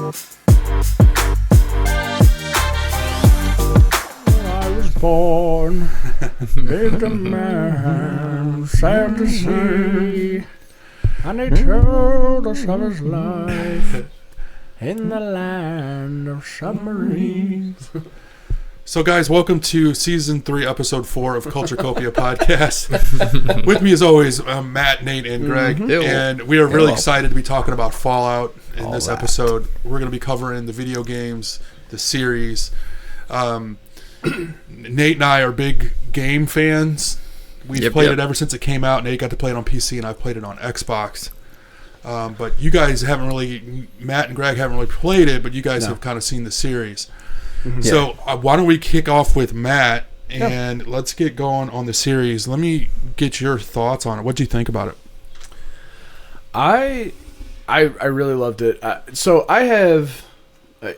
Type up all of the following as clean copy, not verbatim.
I was born, lived a man, sad to see, and he told us of his life in the land of submarines. So, guys, welcome to Season 3, Episode 4 of Culture Copia Podcast. With me, as always, Matt, Nate, and Greg. Mm-hmm. And we are really excited to be talking about Fallout in this that. episode. We're going to be covering the video games, the series. Nate and I are big game fans. We've played it ever since it came out. Nate got to play it on PC, and I've played it on Xbox. But you guys haven't really, Matt and Greg haven't really played it, but you guys have kind of seen the series. Mm-hmm. So why don't we kick off with Matt, and let's get going on the series. Let me get your thoughts on it. What do you think about it? I really loved it. So I have,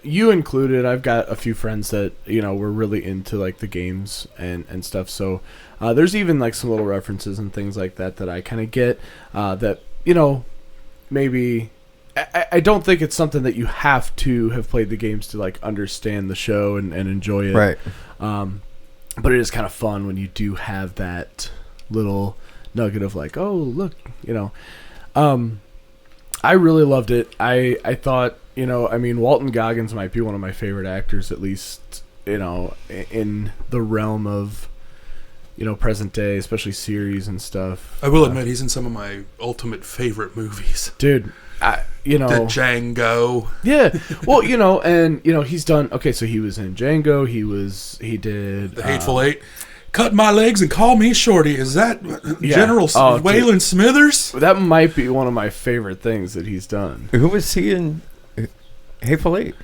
you included, I've got a few friends that, you know, were really into like the games and stuff. So there's even like some little references and things like that I kind of get that, you know, maybe... I don't think it's something that you have to have played the games to like understand the show and enjoy it. Right. But it is kind of fun when you do have that little nugget of like, oh, look, you know. I really loved it. I thought, you know, I mean, Walton Goggins might be one of my favorite actors, at least, you know, in the realm of, you know, present day, especially series and stuff. I will admit he's in some of my ultimate favorite movies. Dude. You know, the Django. Yeah. Well, you know, and you know, he's done. Okay, so he was in Django. He did The Hateful Eight. Cut my legs and call me Shorty. Is that General Waylon Smithers? That might be one of my favorite things that he's done. Who was he in Hateful Eight?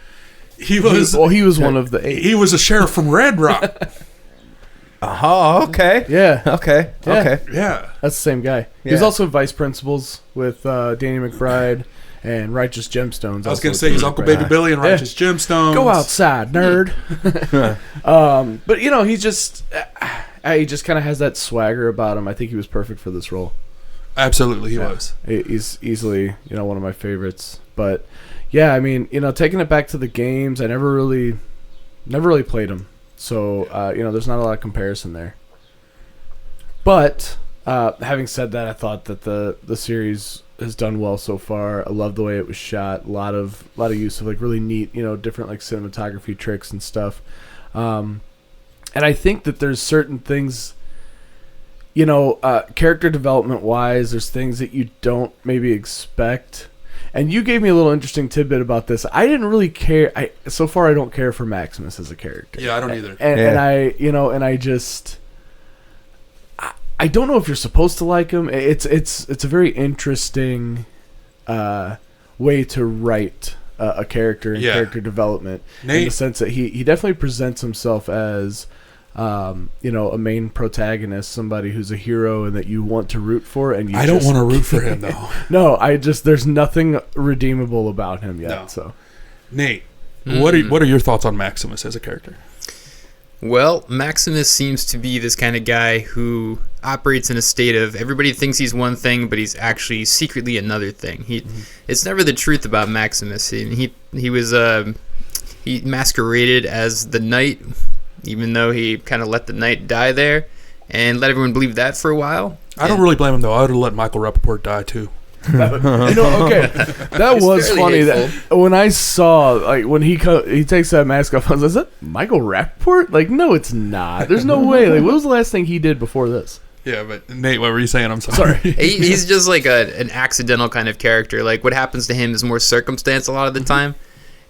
He was one of the 8. He was a sheriff from Red Rock. Oh, okay. Yeah. Okay. Yeah. Okay. Yeah. That's the same guy. Yeah. He was also Vice Principals with Danny McBride and Righteous Gemstones. I was going to say he's Uncle Baby Billy and Righteous Gemstones. Go outside, nerd. But, you know, he just kind of has that swagger about him. I think he was perfect for this role. Absolutely, he was. He's easily, you know, one of my favorites. But, yeah, I mean, you know, taking it back to the games, I never really played them. So, you know, there's not a lot of comparison there. But, having said that, I thought that the series has done well so far. I love the way it was shot. A lot of use of, like, really neat, you know, different, like, cinematography tricks and stuff. And I think that there's certain things, you know, character development-wise, there's things that you don't maybe expect. And you gave me a little interesting tidbit about this. I didn't really care. So far, I don't care for Maximus as a character. Yeah, I don't either. And I, you know, and I just, I don't know if you're supposed to like him. It's a very interesting way to write a character and character development. Nate, in the sense that he definitely presents himself as, you know, a main protagonist, somebody who's a hero and that you want to root for. And I don't want to root for him, though. No, there's nothing redeemable about him yet. No. So, Nate, what are your thoughts on Maximus as a character? Well, Maximus seems to be this kind of guy who operates in a state of everybody thinks he's one thing, but he's actually secretly another thing. It's never the truth about Maximus. He masqueraded as the Knight, even though he kind of let the Knight die there and let everyone believe that for a while. I don't really blame him, though. I would have let Michael Rappaport die, too. you know, okay, that was funny. That when I saw, like, when he takes that mask off, I was like, is that Michael Rappaport? Like, no, it's not. There's no way. Like, what was the last thing he did before this? Yeah, but Nate, what were you saying? I'm sorry. He's just like an accidental kind of character. Like, what happens to him is more circumstance a lot of the time.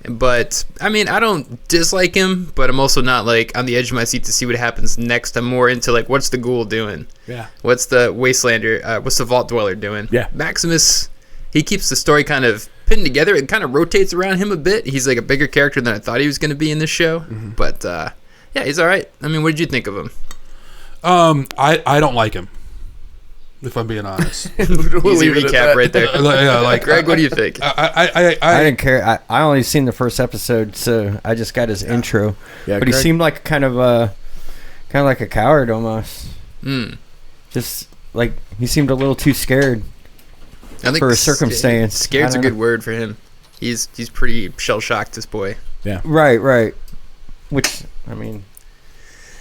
But, I mean, I don't dislike him, but I'm also not, like, on the edge of my seat to see what happens next. I'm more into, like, what's the ghoul doing? Yeah. What's the Wastelander, what's the Vault Dweller doing? Yeah. Maximus, he keeps the story kind of pinned together. It kind of rotates around him a bit. He's, like, a bigger character than I thought he was going to be in this show. Mm-hmm. But, yeah, he's all right. I mean, what did you think of him? I don't like him, if I'm being honest. Easy recap right there. Yeah, like, Greg, what do you think? I didn't care. I only seen the first episode, so I just got his intro. Yeah, but he seemed like kind of like a coward almost. Just like he seemed a little too scared I think for a circumstance. Scared's a good word for him. He's pretty shell shocked. This boy. Yeah. Right. Which I mean,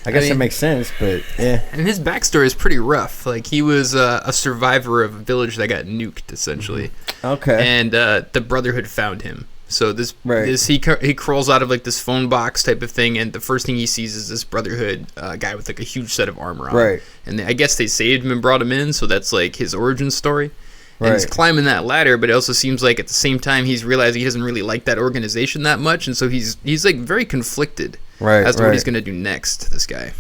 I guess it makes sense, but yeah. And his backstory is pretty rough. Like he was a survivor of a village that got nuked, essentially. Okay. And the Brotherhood found him. So he crawls out of like this phone box type of thing, and the first thing he sees is this Brotherhood guy with like a huge set of armor on. Right. And I guess they saved him and brought him in, so that's like his origin story. And Right. he's climbing that ladder, but it also seems like at the same time he's realizing he doesn't really like that organization that much, and so he's like very conflicted as to what he's gonna do next. This guy.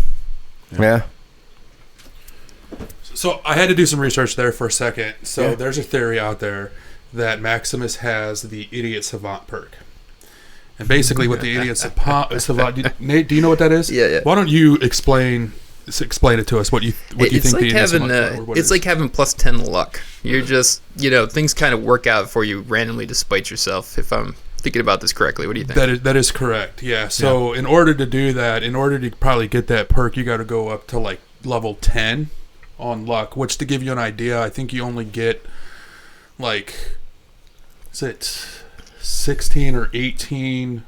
Yeah. So I had to do some research there for a second. So Yeah. there's a theory out there that Maximus has the idiot savant perk. And basically what the idiot savant... Nate, do you know what that is? Yeah. Why don't you explain it to us, what you think It's the like idiot having savant perk it's like having plus 10 luck. You're just, things kind of work out for you randomly despite yourself, if I'm thinking about this correctly. What do you think? That is correct, yeah. So in order to do that, in order to probably get that perk, you got to go up to like level 10 on luck, which, to give you an idea, I think you only get like, is it 16 or 18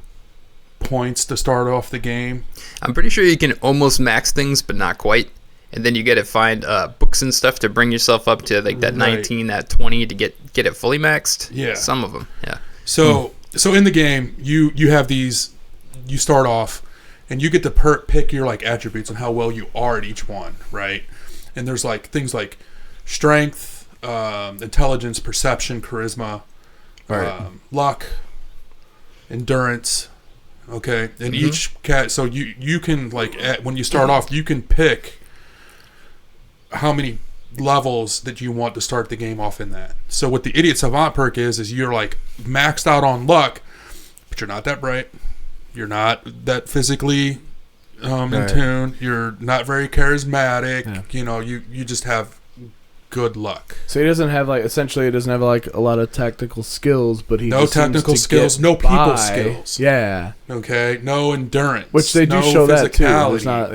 points to start off the game? I'm pretty sure you can almost max things, but not quite. And then you got to find books and stuff to bring yourself up to like that 19, that 20 to get it fully maxed. Yeah. Some of them, yeah. So in the game, you have these, you start off, and you get to pick your like attributes and how well you are at each one, right? And there's like things like strength, intelligence, perception, charisma, luck, endurance. Okay, and each so you can like when you start off, you can pick how many levels that you want to start the game off in that. So what the idiot savant perk is you're like maxed out on luck, but you're not that bright. You're not that physically in tune. You're not very charismatic. Yeah. You just have good luck. So he doesn't have a lot of tactical skills, but he no just technical seems to skills, get no people by. skills. Yeah. Okay, no endurance, Which they do no show that too. physicality. There's not,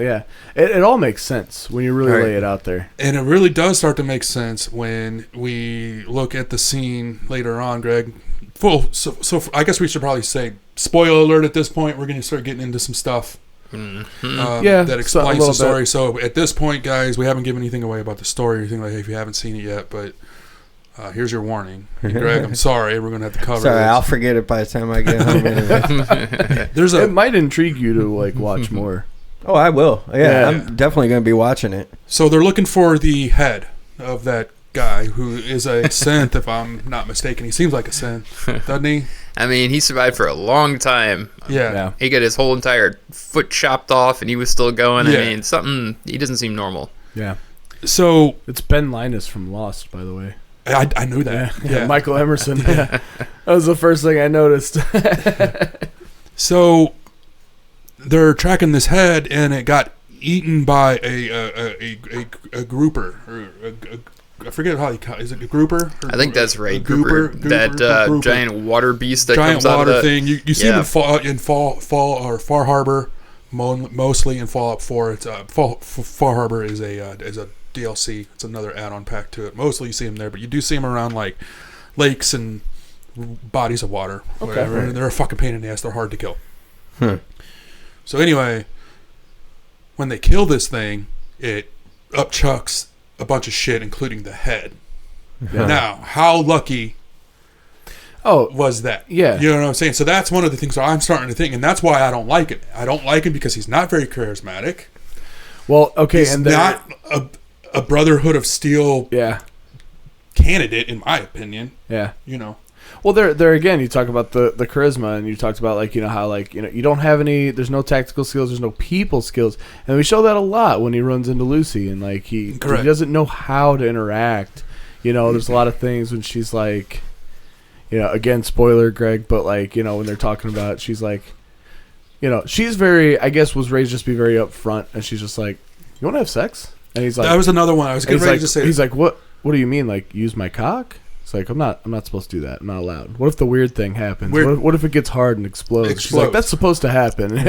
it all makes sense when you really lay it out there. And it really does start to make sense when we look at the scene later on, Greg. So I guess we should probably say, spoiler alert at this point, we're going to start getting into some stuff that explains the story. So at this point, guys, we haven't given anything away about the story or anything like that if you haven't seen it yet, but here's your warning. And Greg, I'm sorry, we're going to have to cover Sorry, this. I'll forget it by the time I get home anyway. It might intrigue you to like watch more. Oh, I will. Yeah, I'm definitely going to be watching it. So they're looking for the head of that guy who is a synth, if I'm not mistaken. He seems like a synth, doesn't he? I mean, he survived for a long time. Yeah. He got his whole entire foot chopped off, and he was still going. Yeah. I mean, he doesn't seem normal. Yeah. So It's Ben Linus from Lost, by the way. I knew that. Yeah. Michael Emerson. Yeah. That was the first thing I noticed. So they're tracking this head, and it got eaten by a grouper. I forget how is it a grouper? I think that's right. Gooper, that giant water beast that giant comes out water of the thing. You see them in Far Harbor, mostly in Fallout 4. It's Far Harbor is a DLC. It's another add-on pack to it. Mostly you see them there, but you do see them around like lakes and bodies of water. Whatever. Right. And they're a fucking pain in the ass. They're hard to kill. So anyway, when they kill this thing, it upchucks a bunch of shit, including the head. Now, how lucky was that? Yeah. You know what I'm saying? So that's one of the things that I'm starting to think, and that's why I don't like him. I don't like him because he's not very charismatic. Well, okay, He's and not a Brotherhood of Steel candidate, in my opinion. Yeah. Well, there again, you talk about the charisma, and you talked about how you don't have any. There's no tactical skills. There's no people skills, and we show that a lot when he runs into Lucy, and he doesn't know how to interact. There's a lot of things when she's like, again, spoiler, Greg, but when they're talking about it, she's like, she's very, I guess, was raised just to be very upfront, and she's just like, you want to have sex? And he's like, that was another one I was getting ready to say. He's like, what do you mean? Like, use my cock? It's like, I'm not supposed to do that. I'm not allowed. What if the weird thing happens? What if it gets hard and explodes? She's like, that's supposed to happen. And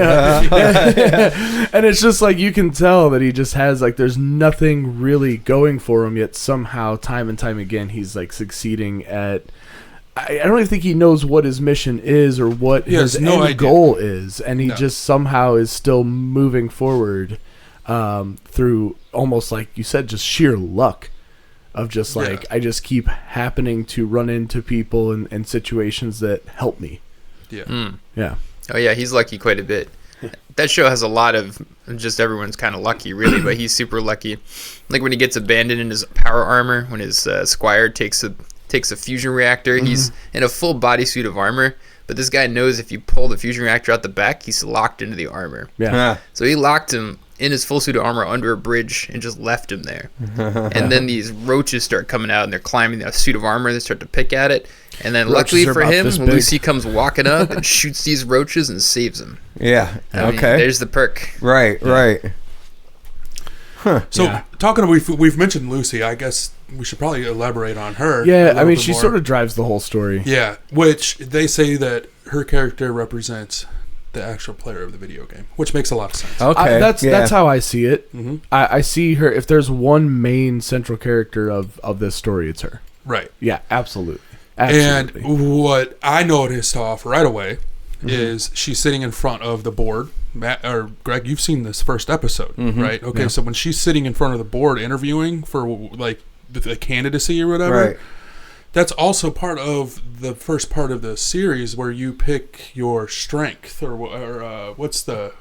it's just like, you can tell that he just has there's nothing really going for him, yet somehow time and time again he's succeeding at I don't even think he knows what his mission is or what his end goal is, and he just somehow is still moving forward through almost like you said, just sheer luck of just like I just keep happening to run into people and situations that help me. Yeah. Oh yeah, he's lucky quite a bit. That show has a lot of just everyone's kind of lucky, really, but he's super lucky. Like when he gets abandoned in his power armor, when his squire takes a fusion reactor, he's in a full bodysuit of armor, but this guy knows if you pull the fusion reactor out the back, he's locked into the armor. Yeah. So he locked him in his full suit of armor under a bridge and just left him there. And then these roaches start coming out and they're climbing the suit of armor. They start to pick at it. And then luckily for him, Lucy comes walking up and shoots these roaches and saves him. Yeah. I mean, there's the perk. Right. Huh. So talking, we've mentioned Lucy. I guess we should probably elaborate on her. Yeah, I mean, she sort of drives the whole story. Yeah, which they say that her character represents the actual player of the video game, which makes a lot of sense. Okay, that's how I see it. Mm-hmm. I see her. If there's one main central character of this story, it's her. Right. Yeah, absolutely. And what I noticed off right away is she's sitting in front of the board. Matt or Greg, you've seen this first episode, right? Okay, so when she's sitting in front of the board interviewing for like the candidacy or whatever, right. That's also part of the first part of the series where you pick your strength or what's the...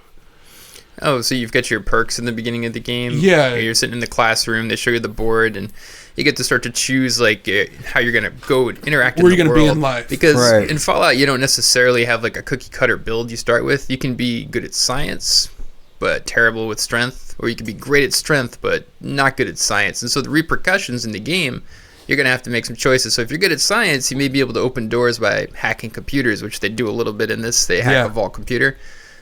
Oh, so you've got your perks in the beginning of the game. Yeah. You're sitting in the classroom. They show you the board, and you get to start to choose like how you're gonna go and interact in the world. Where you're gonna be in life. Because in Fallout, you don't necessarily have like a cookie cutter build you start with. You can be good at science, but terrible with strength, or you can be great at strength, but not good at science. And so the repercussions in the game, you're going to have to make some choices. So if you're good at science, you may be able to open doors by hacking computers, which they do a little bit in this. They hack a vault computer.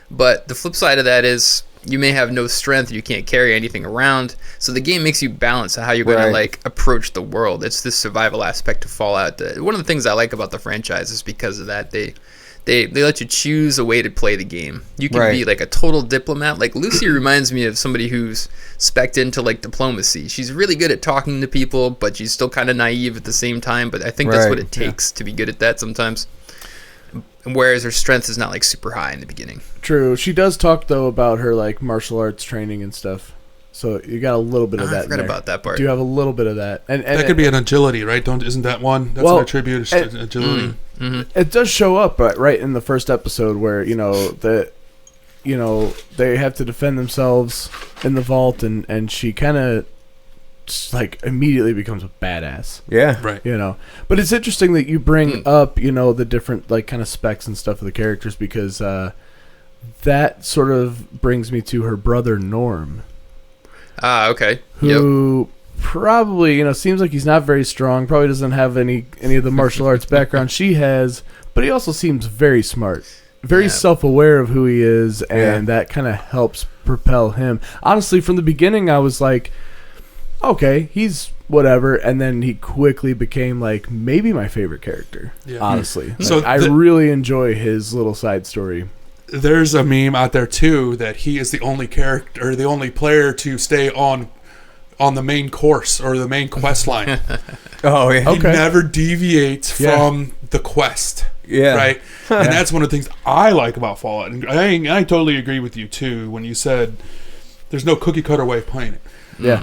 But the flip side of that is you may have no strength. You can't carry anything around. So the game makes you balance on how you're going to like approach the world. It's this survival aspect of Fallout. One of the things I like about the franchise is because of that. They let you choose a way to play the game. You can be like a total diplomat. Like Lucy reminds me of somebody who's spec'd into like diplomacy. She's really good at talking to people, but she's still kind of naive at the same time. But I think that's what it takes to be good at that sometimes. Whereas her strength is not like super high in the beginning. True. She does talk though about her like martial arts training and stuff. So you got a little bit of that. I forgot about that part. Do you have a little bit of that? And that could be an agility, right? Isn't that one? That's an attribute to agility. It does show up right in the first episode where they have to defend themselves in the vault, and she kind of like immediately becomes a badass. Yeah, right. But it's interesting that you bring up the different like kind of specs and stuff of the characters because that sort of brings me to her brother Norm. Okay. Who probably, seems like he's not very strong, probably doesn't have any of the martial arts background she has, but he also seems very smart, very self-aware of who he is, and that kind of helps propel him. Honestly, from the beginning, I was like, okay, he's whatever, and then he quickly became like maybe my favorite character, honestly. So I really enjoy his little side story. There's a meme out there too that he is the only character, the only player to stay on the main course or the main quest line. Oh yeah, he never deviates from the quest. Yeah, right. And that's one of the things I like about Fallout. And I totally agree with you too when you said there's no cookie cutter way of playing it. Yeah,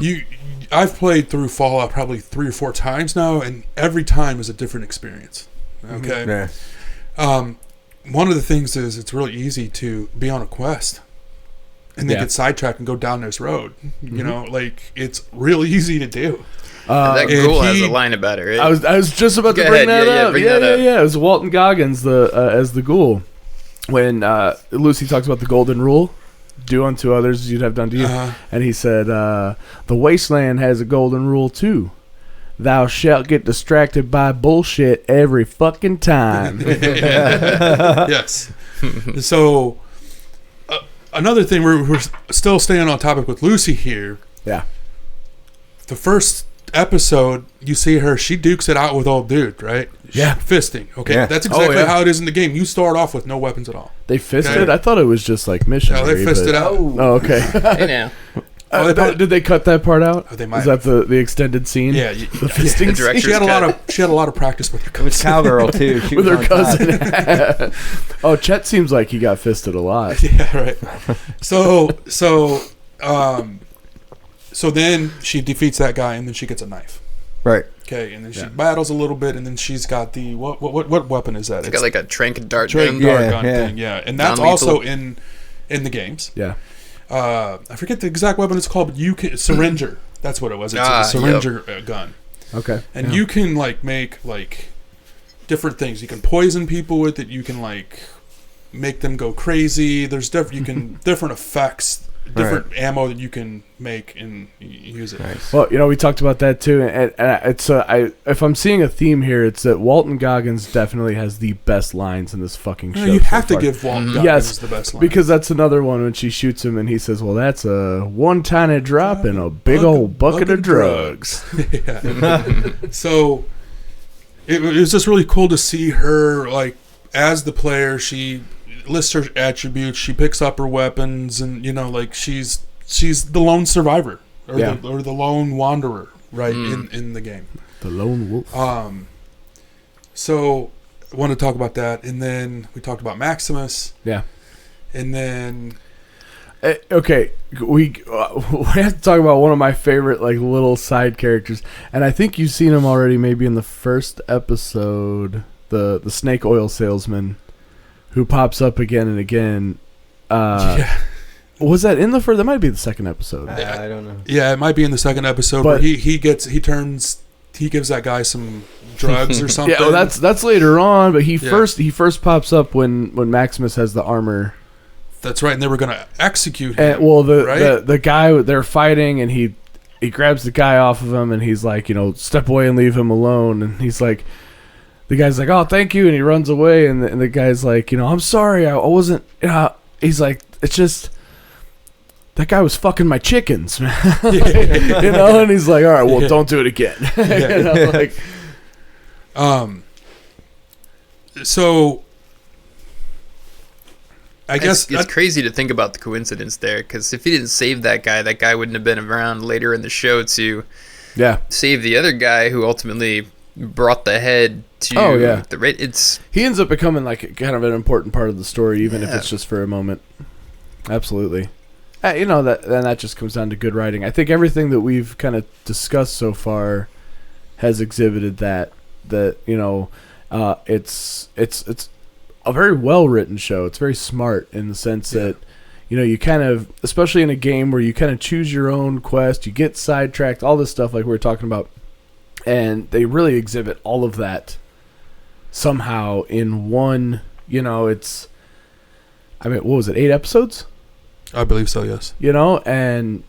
I've played through Fallout probably 3 or 4 times now, and every time is a different experience. Okay. Yeah. One of the things is it's really easy to be on a quest and then get sidetracked and go down this road. Like it's real easy to do. That ghoul has a line about it, right? I was just about to bring that up. Yeah. It was Walton Goggins as the ghoul. When Lucy talks about the golden rule, do unto others as you'd have done to you. And he said, the wasteland has a golden rule too. Thou shalt get distracted by bullshit every fucking time. Yes. So, another thing, we're still staying on topic with Lucy here. Yeah. The first episode, you see her, she dukes it out with old dude, right? Yeah. Fisting. Okay. Yeah. That's exactly how it is in the game. You start off with no weapons at all. They fisted? Okay. I thought it was just like missionary. No, they fisted out. Oh, okay. Hey now. Did they cut that part out? They might Is that the extended scene? Yeah, the fisting The scene? director's she had a cut. lot of practice with her It was cousin. Cowgirl too. She With was her on top. cousin. Oh, Chet seems like he got fisted a lot. Yeah, right. So then she defeats that guy, and then she gets a knife. Right. Okay, and then she Yeah. battles a little bit, and then she's got the what weapon is that? It's got like a trank dart Drake gun. dart Yeah, gun yeah. thing, yeah, and that's Non-lethal. also in the games. Yeah. I forget the exact weapon it's called, but you can syringer. That's what it was. It's a syringer gun, Okay. and you can like make like different things. You can poison people with it. You can like make them go crazy. There's different effects. Different ammo that you can make and use it. Nice. Well, we talked about that too, and it's if I'm seeing a theme here, it's that Walton Goggins definitely has the best lines in this fucking show. You so have to far. give Walton Goggins Yes, the best line. Because that's another one when she shoots him and he says, "Well, that's a one tiny drop in a big old bucket of drugs." Yeah. So it was just really cool to see her, like, as the player. She lists her attributes. She picks up her weapons, and like she's the lone survivor or the lone wanderer, right, in the game. The lone wolf. So I want to talk about that, and then we talked about Maximus. Yeah. And then Okay, we have to talk about one of my favorite like little side characters, and I think you've seen him already, maybe in the first episode, the snake oil salesman, who pops up again and again. yeah. Was that in the first? That might be the second episode. I don't know. Yeah, it might be in the second episode, But- but he gives that guy some drugs or something. Yeah, well, that's later on, but he Yeah. first pops up when Maximus has the armor. That's right, and they were going to execute him. And, well, right? the guy they're fighting, and he grabs the guy off of him, and he's like, step away and leave him alone. And he's like, the guy's like, oh, thank you, and he runs away, and the guy's like, I'm sorry, I wasn't. He's like, it's just that guy was fucking my chickens, man. And he's like, all right, well, don't do it again. So I guess It's crazy to think about the coincidence there, because if he didn't save that guy wouldn't have been around later in the show to Yeah. save the other guy who ultimately brought the head to Oh, yeah. the right. It's He ends up becoming like kind of an important part of the story, even if it's just for a moment. Absolutely. That just comes down to good writing. I think everything that we've kind of discussed so far has exhibited that it's a very well written show. It's very smart in the sense that you kind of, especially in a game where you kind of choose your own quest, you get sidetracked, all this stuff like we were talking about, and they really exhibit all of that somehow in one. What was it, 8 episodes? I believe so, yes. And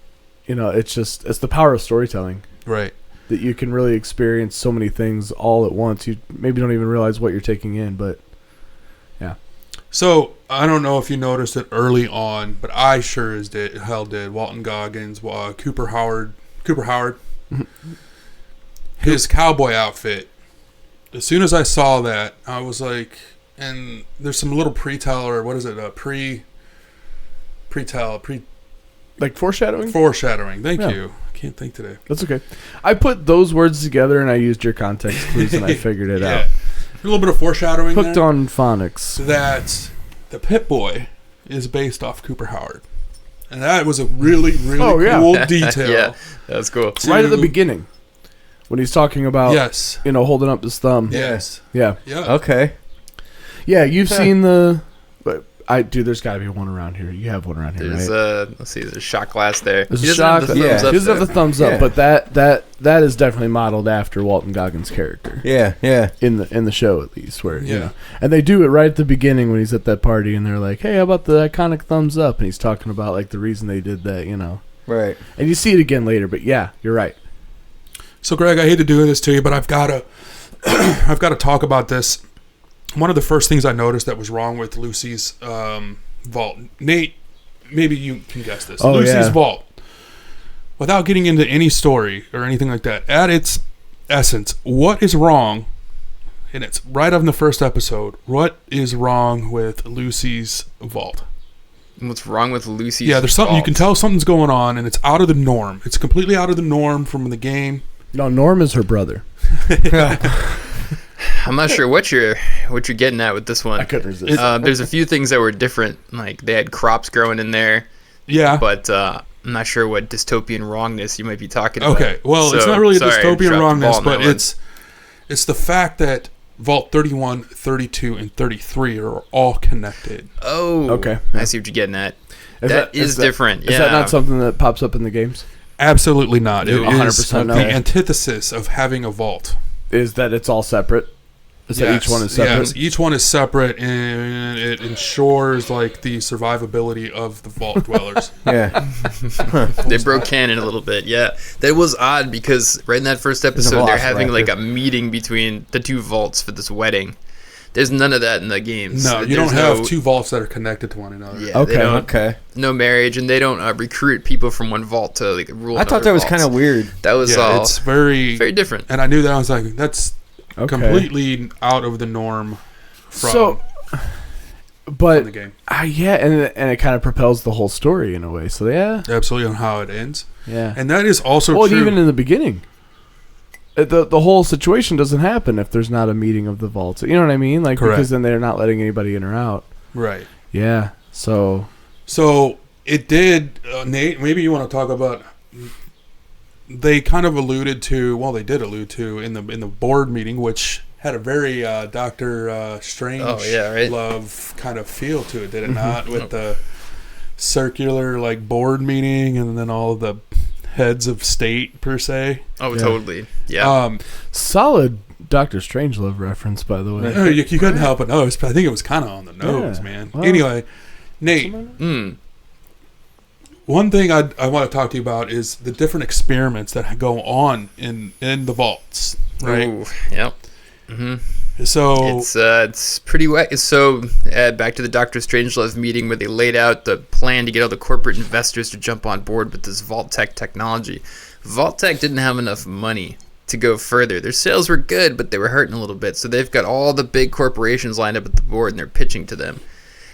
it's the power of storytelling Right. that you can really experience so many things all at once. You maybe don't even realize what you're taking in, but yeah. So I don't know if you noticed it early on, but I sure as hell did. Walton Goggins, Cooper Howard, his cowboy outfit. As soon as I saw that, I was like, and there's some little pre-tell, or what is it? Like foreshadowing? Foreshadowing. Thank Yeah. you. I can't think today. That's okay. I put those words together and I used your context clues and I figured it out. A little bit of foreshadowing Hooked there. on phonics. That the Pit Boy is based off Cooper Howard. And that was a really, really Oh, yeah. cool detail. yeah, that was cool. Right at the beginning. When he's talking about, Yes. holding up his thumb. Yes. Yeah. Yeah. Okay. Yeah, you've seen but there's got to be one around here. You have one around here, There's right? let's see, there's a shot glass there. There's He a doesn't have shot. the thumbs He up doesn't have though. the thumbs up, Yeah. but that is definitely modeled after Walton Goggins' character. Yeah. Yeah. In the show, at least, where Yeah. and they do it right at the beginning when he's at that party, and they're like, "Hey, how about the iconic thumbs up?" And he's talking about like the reason they did that, Right. And you see it again later, but yeah, you're right. So, Greg, I hate to do this to you, but I've got to I've got to talk about this. One of the first things I noticed that was wrong with Lucy's vault. Nate, maybe you can guess this. Oh, Lucy's yeah. vault. Without getting into any story or anything like that, at its essence, what is wrong? And it's right on the first episode. What is wrong with Lucy's vault? What's wrong with Lucy's? Yeah, there's something you vault? can tell something's going on, and it's out of the norm. It's completely out of the norm from the game. No, Norm is her brother. I'm not sure what you're getting at with this one. I couldn't resist. There's a few things that were different. Like they had crops growing in there, Yeah. but I'm not sure what dystopian wrongness you might be talking about. Okay. Well, it's So, not really a sorry, I dystopian dropped the wrongness, ball on but that one. it's the fact that Vault 31, 32, and 33 are all connected. Oh, Okay. I see what you're getting at. That is different. Is that not something that pops up in the games? Absolutely not. It No, is 100% no. the antithesis of having a vault. Is that it's all separate? Is that each one is separate? Yes, each one is separate, and it ensures like the survivability of the vault dwellers. Yeah. They broke canon a little bit. Yeah, that was odd because right in that first episode, they're having like a meeting between the two vaults for this wedding. There's none of that in the games. No, you don't have two vaults that are connected to one another. Yeah, Okay. they don't, Okay. no marriage, and they don't recruit people from one vault to like rule. I thought that was kind of weird. That was Yeah, all it's very different. And I knew that. I was like, that's Okay. completely out of the norm from, So, from the but game. yeah, and it kind of propels the whole story in a way. So yeah, Absolutely on how it ends. yeah. And that is also Well, true. even in the beginning, the whole situation doesn't happen if there's not a meeting of the vaults. You know what I mean? Like Correct. because then they're not letting anybody in or out. Right. Yeah. So So it did, Nate, maybe you want to talk about, they kind of alluded to, well, they did allude to in the board meeting, which had a very Doctor Strange love kind of feel to it, did it not? With the circular like board meeting and then all of the heads of state per se. Oh, Yeah. totally. Yeah. solid Doctor Strangelove reference, by the way. You couldn't help but notice, but I think it was kind of on the nose, Yeah. man. Well, Anyway, Nate, one thing I want to talk to you about is the different experiments that go on in the vaults, right? Ooh, yep. Mm-hmm. So It's pretty wet. So back to the Doctor Strangelove meeting where they laid out the plan to get all the corporate investors to jump on board with this Vault Tech technology. Vault Tech didn't have enough money to go further. Their sales were good, but they were hurting a little bit. So they've got all the big corporations lined up at the board and they're pitching to them.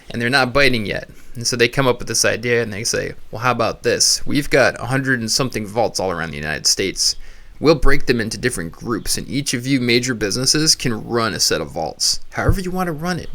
And they're not biting yet. And so they come up with this idea and they say, well, how about this? We've got 100 and something vaults all around the United States. We'll break them into different groups, and each of you major businesses can run a set of vaults, however you want to run it.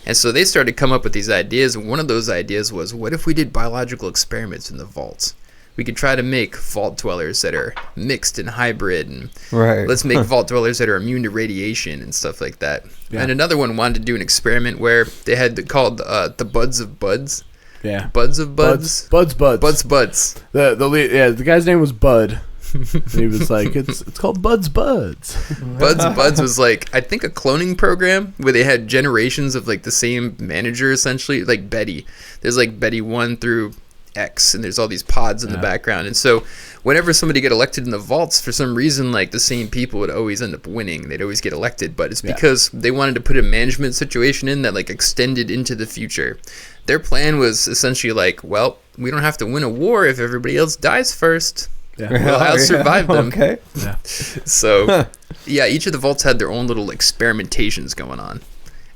And so they started to come up with these ideas, and one of those ideas was, what if we did biological experiments in the vaults? We could try to make vault dwellers that are mixed and hybrid, and let's make vault dwellers that are immune to radiation and stuff like that. Yeah. And another one wanted to do an experiment where they had called the Buds of Buds. Yeah. Buds of Buds? Buds. Buds. The guy's name was Bud. And he was like, it's called Buds. Buds was like, I think, a cloning program where they had generations of like the same manager, essentially, like Betty. There's like Betty 1 through X, and there's all these pods in the background. And so whenever somebody get elected in the vaults, for some reason, like the same people would always end up winning. They'd always get elected, but it's because they wanted to put a management situation in that like extended into the future. Their plan was essentially like, well, we don't have to win a war if everybody else dies first. Yeah. We'll out-survive them. Okay. Yeah. So, yeah, each of the vaults had their own little experimentations going on.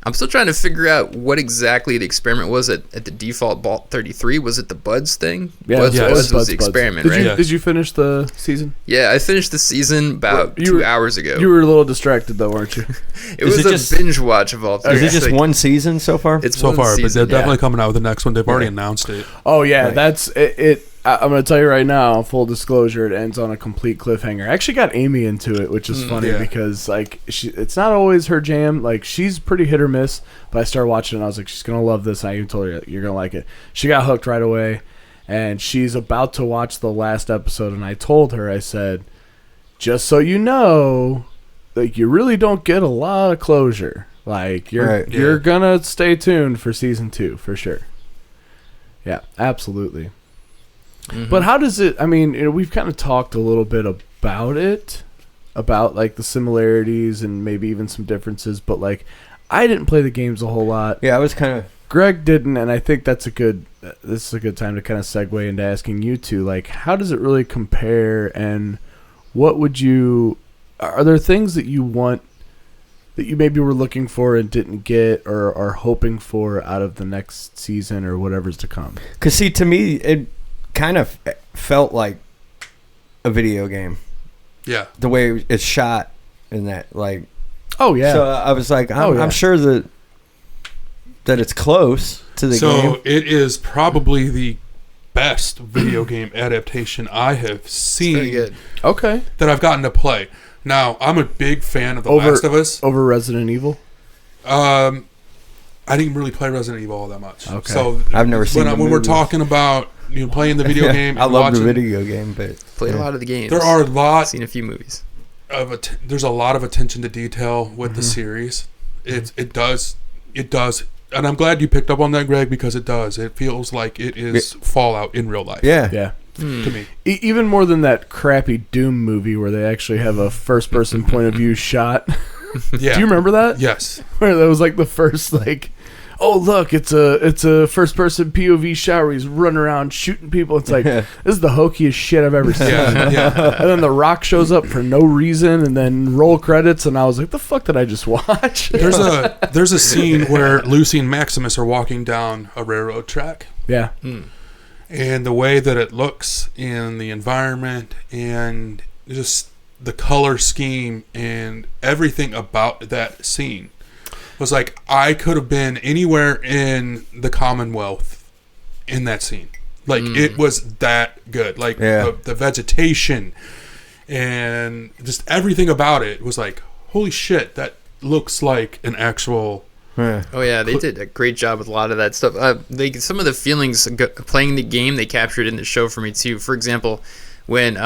I'm still trying to figure out what exactly the experiment was at the default Vault 33. Was it the Buds thing? Yeah, Buds yes. was Buds. the experiment, Did right? you, did you finish the season? Yeah, I finished the season about You 2 were- hours ago. You were a little distracted, though, weren't you? It was it a just- binge watch of Vault 33. Is it just one season so far? It's so one far, but season, they're definitely yeah. coming out with the next one. They've already announced it. Oh, yeah. Right. That's it. I'm going to tell you right now, full disclosure, it ends on a complete cliffhanger. I actually got Amy into it, which is funny yeah. because, like, it's not always her jam. Like, she's pretty hit or miss, but I started watching it and I was like, she's going to love this. I even told her, you're going to like it. She got hooked right away, and she's about to watch the last episode, and I told her, I said, just so you know, like, you really don't get a lot of closure. Like, you're going to stay tuned for season 2, for sure. Yeah, absolutely. Mm-hmm. But how does it, I mean, you know, we've kind of talked a little bit about it, about like the similarities and maybe even some differences, but like I didn't play the games a whole lot. Yeah, I was kind of... Greg didn't, and I think this is a good time to kind of segue into asking you two, like, how does it really compare, and what would you, are there things that you want that you maybe were looking for and didn't get, or are hoping for out of the next season or whatever's to come? Because, see, to me, it kind of felt like a video game. Yeah. The way it's shot and that, like... Oh, yeah. So I was like, I'm sure that it's close to the game. So it is probably the best video game adaptation I have seen. Very good. Okay. That I've gotten to play. Now, I'm a big fan of The Last of Us. Over Resident Evil? I didn't really play Resident Evil all that much. Okay. So I've never seen when we're talking about playing the video game, I and love watching, the video game, but Played a lot of the games. there are a lot Seen a few movies. there's a lot of attention to detail with the series. It does, and I'm glad you picked up on that, Greg, because it does. It feels like it is Fallout in real life. Yeah. To me. Even more than that crappy Doom movie where they actually have a first-person point of view shot. Yeah. Do you remember that? Yes. Where that was like the first, like, oh look, it's a first-person POV shot where he's running around shooting people. It's like, this is the hokiest shit I've ever seen. Yeah. And then The Rock shows up for no reason, and then roll credits, and I was like, the fuck did I just watch? There's a scene where Lucy and Maximus are walking down a railroad track. Yeah. And the way that it looks in the environment and just the color scheme and everything about that scene was like, I could have been anywhere in the Commonwealth in that scene. Like, it was that good. Like, the vegetation and just everything about it was like, holy shit, that looks like an actual... Oh yeah, they did a great job with a lot of that stuff. Some of the feelings playing the game, they captured in the show for me too. For example, when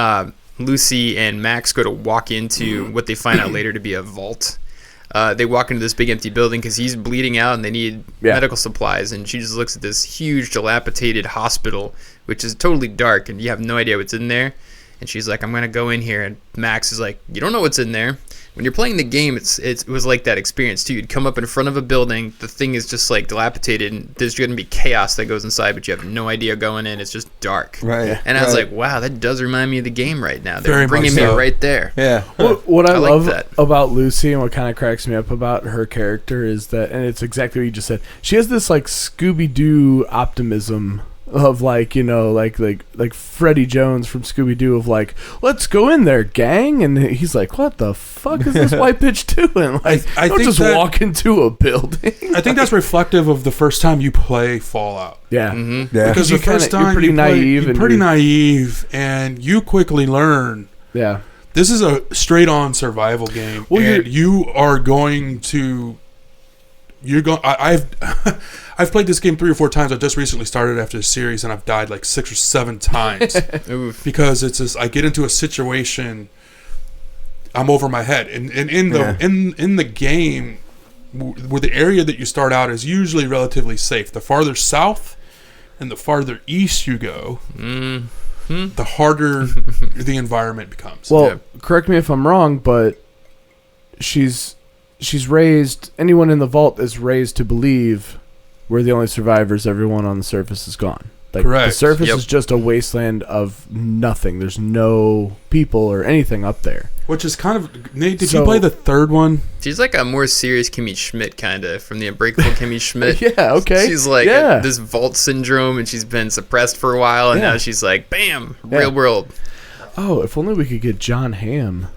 Lucy and Max go to walk into what they find out later to be a vault, they walk into this big empty building because he's bleeding out and they need medical supplies. And she just looks at this huge dilapidated hospital, which is totally dark, and you have no idea what's in there. And she's like, I'm going to go in here. And Max is like, you don't know what's in there. When you're playing the game, it was like that experience, too. You'd come up in front of a building. The thing is just, like, dilapidated. And there's going to be chaos that goes inside, but you have no idea going in. It's just dark. Right. And I was like, wow, that does remind me of the game right now. They're Very bringing much me so. right there. yeah. What I like love that. about Lucy and what kind of cracks me up about her character is that, and it's exactly what you just said, she has this, like, Scooby-Doo optimism of, like, you know, like Freddie Jones from Scooby-Doo of, like, let's go in there, gang. And he's like, what the fuck is this white bitch doing? Like, I don't think just walk into a building. I think that's reflective of the first time you play Fallout. Yeah. Yeah. Because the first time you're pretty naive. you're pretty naive, and you quickly learn Yeah. this is a straight-on survival game, Well, and you are going to... I've played this game 3 or 4 times. I just recently started after the series, and I've died like 6 or 7 times Oof. because it's just, I get into a situation, I'm over my head, and in the game, where the area that you start out is usually relatively safe. The farther south and the farther east you go, the harder the environment becomes. Well, correct me if I'm wrong, but she's raised, anyone in the vault is raised to believe we're the only survivors. Everyone on the surface is gone. Like, correct. The surface is just a wasteland of nothing. There's no people or anything up there. Which is kind of... Nate, did you play the third one? She's like a more serious Kimmy Schmidt, kind of, from the Unbreakable Kimmy Schmidt. Yeah, okay. She's like this vault syndrome, and she's been suppressed for a while, and now she's like, bam, real world. Oh, if only we could get John Hamm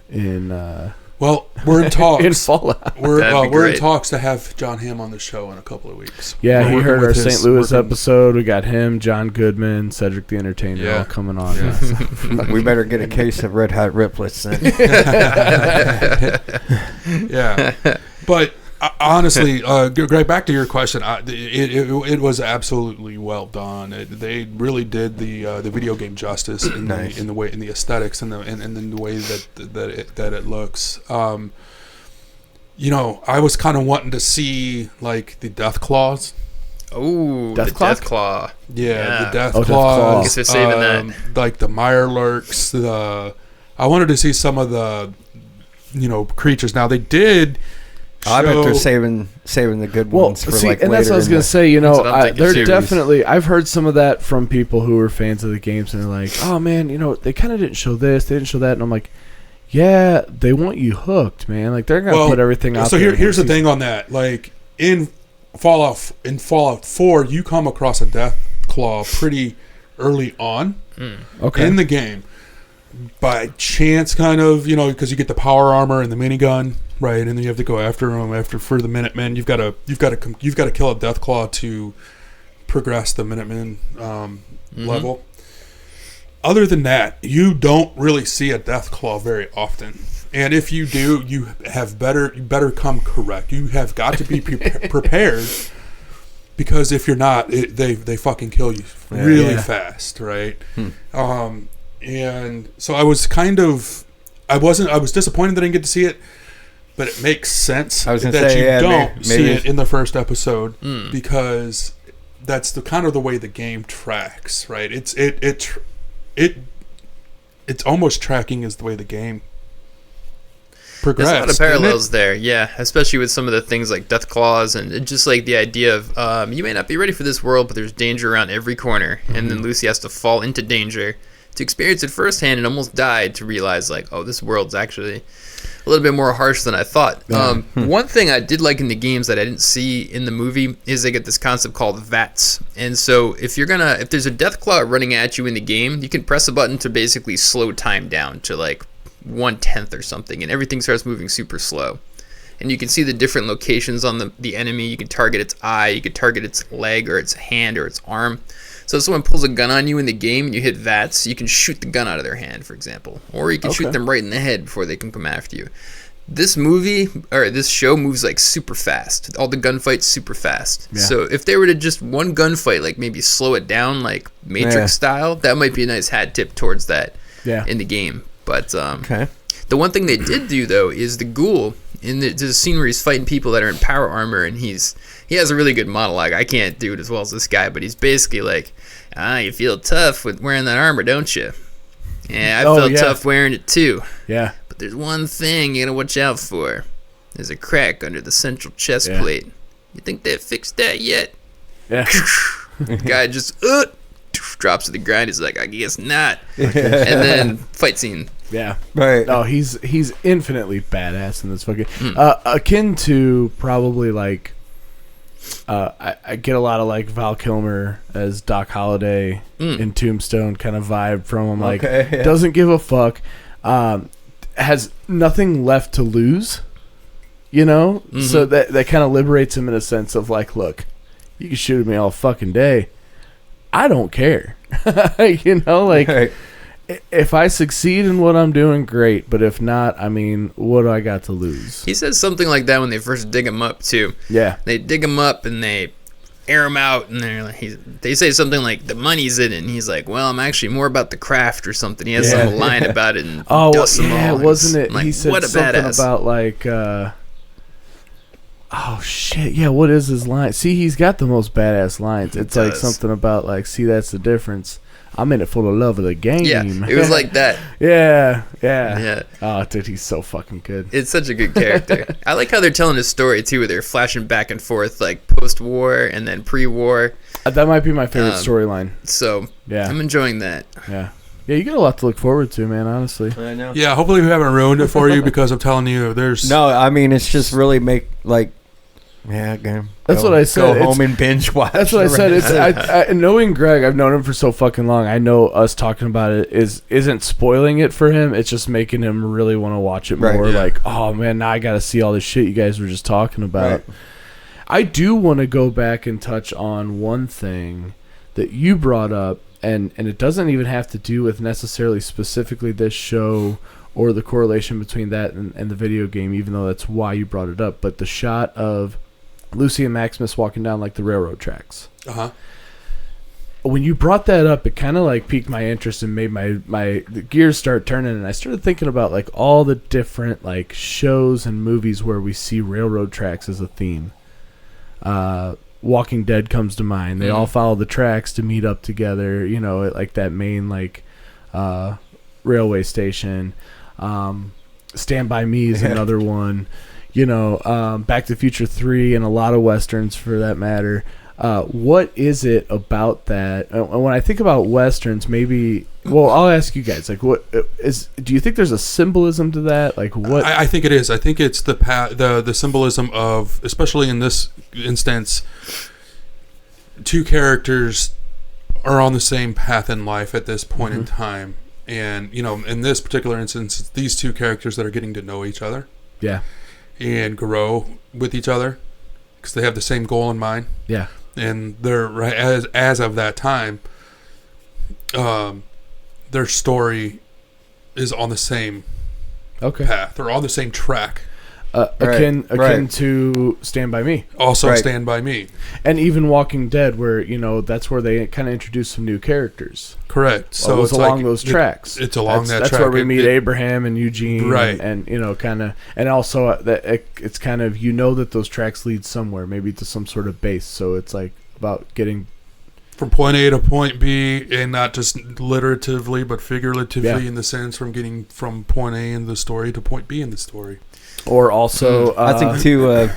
in... Well, we're in talks. in Fallout. We're in talks to have John Hamm on the show in a couple of weeks. Yeah, We're he working heard our with St. Louis episode. We got him, John Goodman, Cedric the Entertainer all coming on. Yeah. We better get a case of Red Hot Riplets then. Yeah. But honestly, Greg, back to your question. It was absolutely well done. They really did the video game justice in the way, in the aesthetics and in the way that it looks. You know, I was kind of wanting to see like the death claws. Oh, Death the Claw? Death Claw. Yeah, the death Death claws. Claw. I guess they're saving that. Like the Mirelurks. I wanted to see some of the, creatures. Now they did. I bet they're saving the good ones for like and later. that's what I was in gonna say. That's what I'm thinking They're too. definitely. I've heard some of that from people who were fans of the games, and they're like, "Oh man, they kind of didn't show this, they didn't show that," and I'm like, yeah, they want you hooked, man. Like they're gonna put everything out. So there here's the thing on that. Like in Fallout 4, you come across a death claw pretty early on in the game. By chance, kind of, because you get the power armor and the minigun, right? And then you have to go after them for the Minutemen. You've got to kill a death claw to progress the Minutemen level. Other than that, you don't really see a death claw very often. And if you do, you better come correct. You have got to be prepared, because if you're not, they fucking kill you really fast, right? And so I was disappointed that I didn't get to see it, but it makes sense that you don't see it in the first episode, because that's the kind of the way the game tracks, right? It's almost tracking as the way the game progressed. There's a lot of parallels there, yeah, especially with some of the things like death claws and just like the idea of you may not be ready for this world, but there's danger around every corner, and then Lucy has to fall into danger to experience it firsthand and almost died to realize, like, oh, this world's actually a little bit more harsh than I thought. One thing I did like in the games that I didn't see in the movie is they get this concept called VATS. And so if there's a death claw running at you in the game, you can press a button to basically slow time down to like 1/10 or something, and everything starts moving super slow. And you can see the different locations on the enemy. You can target its eye, you can target its leg or its hand or its arm. So if someone pulls a gun on you in the game and you hit VATS, you can shoot the gun out of their hand, for example. Or you can shoot them right in the head before they can come after you. This show moves like super fast. All the gunfights super fast. Yeah. So if they were to just one gunfight, like maybe slow it down like Matrix style, that might be a nice hat tip towards that in the game. But the one thing they did do, though, is the ghoul, there's a scene where he's fighting people that are in power armor, and he has a really good monologue. I can't do it as well as this guy, but he's basically like, you feel tough with wearing that armor, don't you? Yeah, I felt tough wearing it too. Yeah. But there's one thing you gotta watch out for. There's a crack under the central chest plate. You think they fixed that yet? Yeah. The guy just drops to the ground. He's like, I guess not. And then fight scene. Yeah. Right. Oh, he's infinitely badass in this fucking akin to probably like I get a lot of like Val Kilmer as Doc Holliday in Tombstone kind of vibe from him. Like doesn't give a fuck, has nothing left to lose, so that kind of liberates him in a sense of like, look, you can shoot at me all fucking day, I don't care. Like if I succeed in what I'm doing, great. But if not, I mean, what do I got to lose? He says something like that when they first dig him up, too. Yeah. They dig him up and they air him out, and they say something like, the money's in it. And he's like, well, I'm actually more about the craft or something. He has some line about it and dusts them all. Wasn't it? Like, he said something about, like, oh, shit. Yeah, what is his line? See, he's got the most badass lines. It's like something about, like, see, that's the difference. I'm in it for the love of the game. Yeah, it was like that. Yeah. Oh, dude, he's so fucking good. It's such a good character. I like how they're telling his story, too, where they're flashing back and forth, like, post-war and then pre-war. That might be my favorite storyline. So, yeah, I'm enjoying that. Yeah, you got a lot to look forward to, man, honestly. I know. Yeah, hopefully we haven't ruined it for you, because I'm telling you, there's... No, I mean, it's just really again. That's what I said. Go home and binge watch. That's what I said. It's knowing Greg, I've known him for so fucking long. I know us talking about it isn't spoiling it for him. It's just making him really want to watch it more. Right, yeah. Like, oh man, now I got to see all this shit you guys were just talking about. Right. I do want to go back and touch on one thing that you brought up, and it doesn't even have to do with necessarily specifically this show or the correlation between that and the video game, even though that's why you brought it up. But the shot of Lucy and Maximus walking down like the railroad tracks. When you brought that up, it kind of like piqued my interest and made the gears start turning, and I started thinking about like all the different like shows and movies where we see railroad tracks as a theme. Walking Dead comes to mind. They all follow the tracks to meet up together, at like that main like railway station. Stand By Me is another one. Back to the Future 3 and a lot of westerns for that matter. What is it about that? And when I think about westerns, maybe. Well, I'll ask you guys. Like, what is? Do you think there's a symbolism to that? Like, what? I think it is. I think it's the symbolism of, especially in this instance, two characters are on the same path in life at this point in time, and in this particular instance, it's these two characters that are getting to know each other, and grow with each other because they have the same goal in mind, and they're as of that time, their story is on the same path or on the same track. Akin to Stand By Me. Also Stand By Me. And even Walking Dead, where, that's where they kind of introduce some new characters. Correct. So it's along those tracks. It's along that track. That's where we meet Abraham and Eugene. Right. And kind of, and also it's kind of, that those tracks lead somewhere, maybe to some sort of base. So it's like about getting from point A to point B, and not just literatively, but figuratively in the sense from getting from point A in the story to point B in the story. Or also, I think too.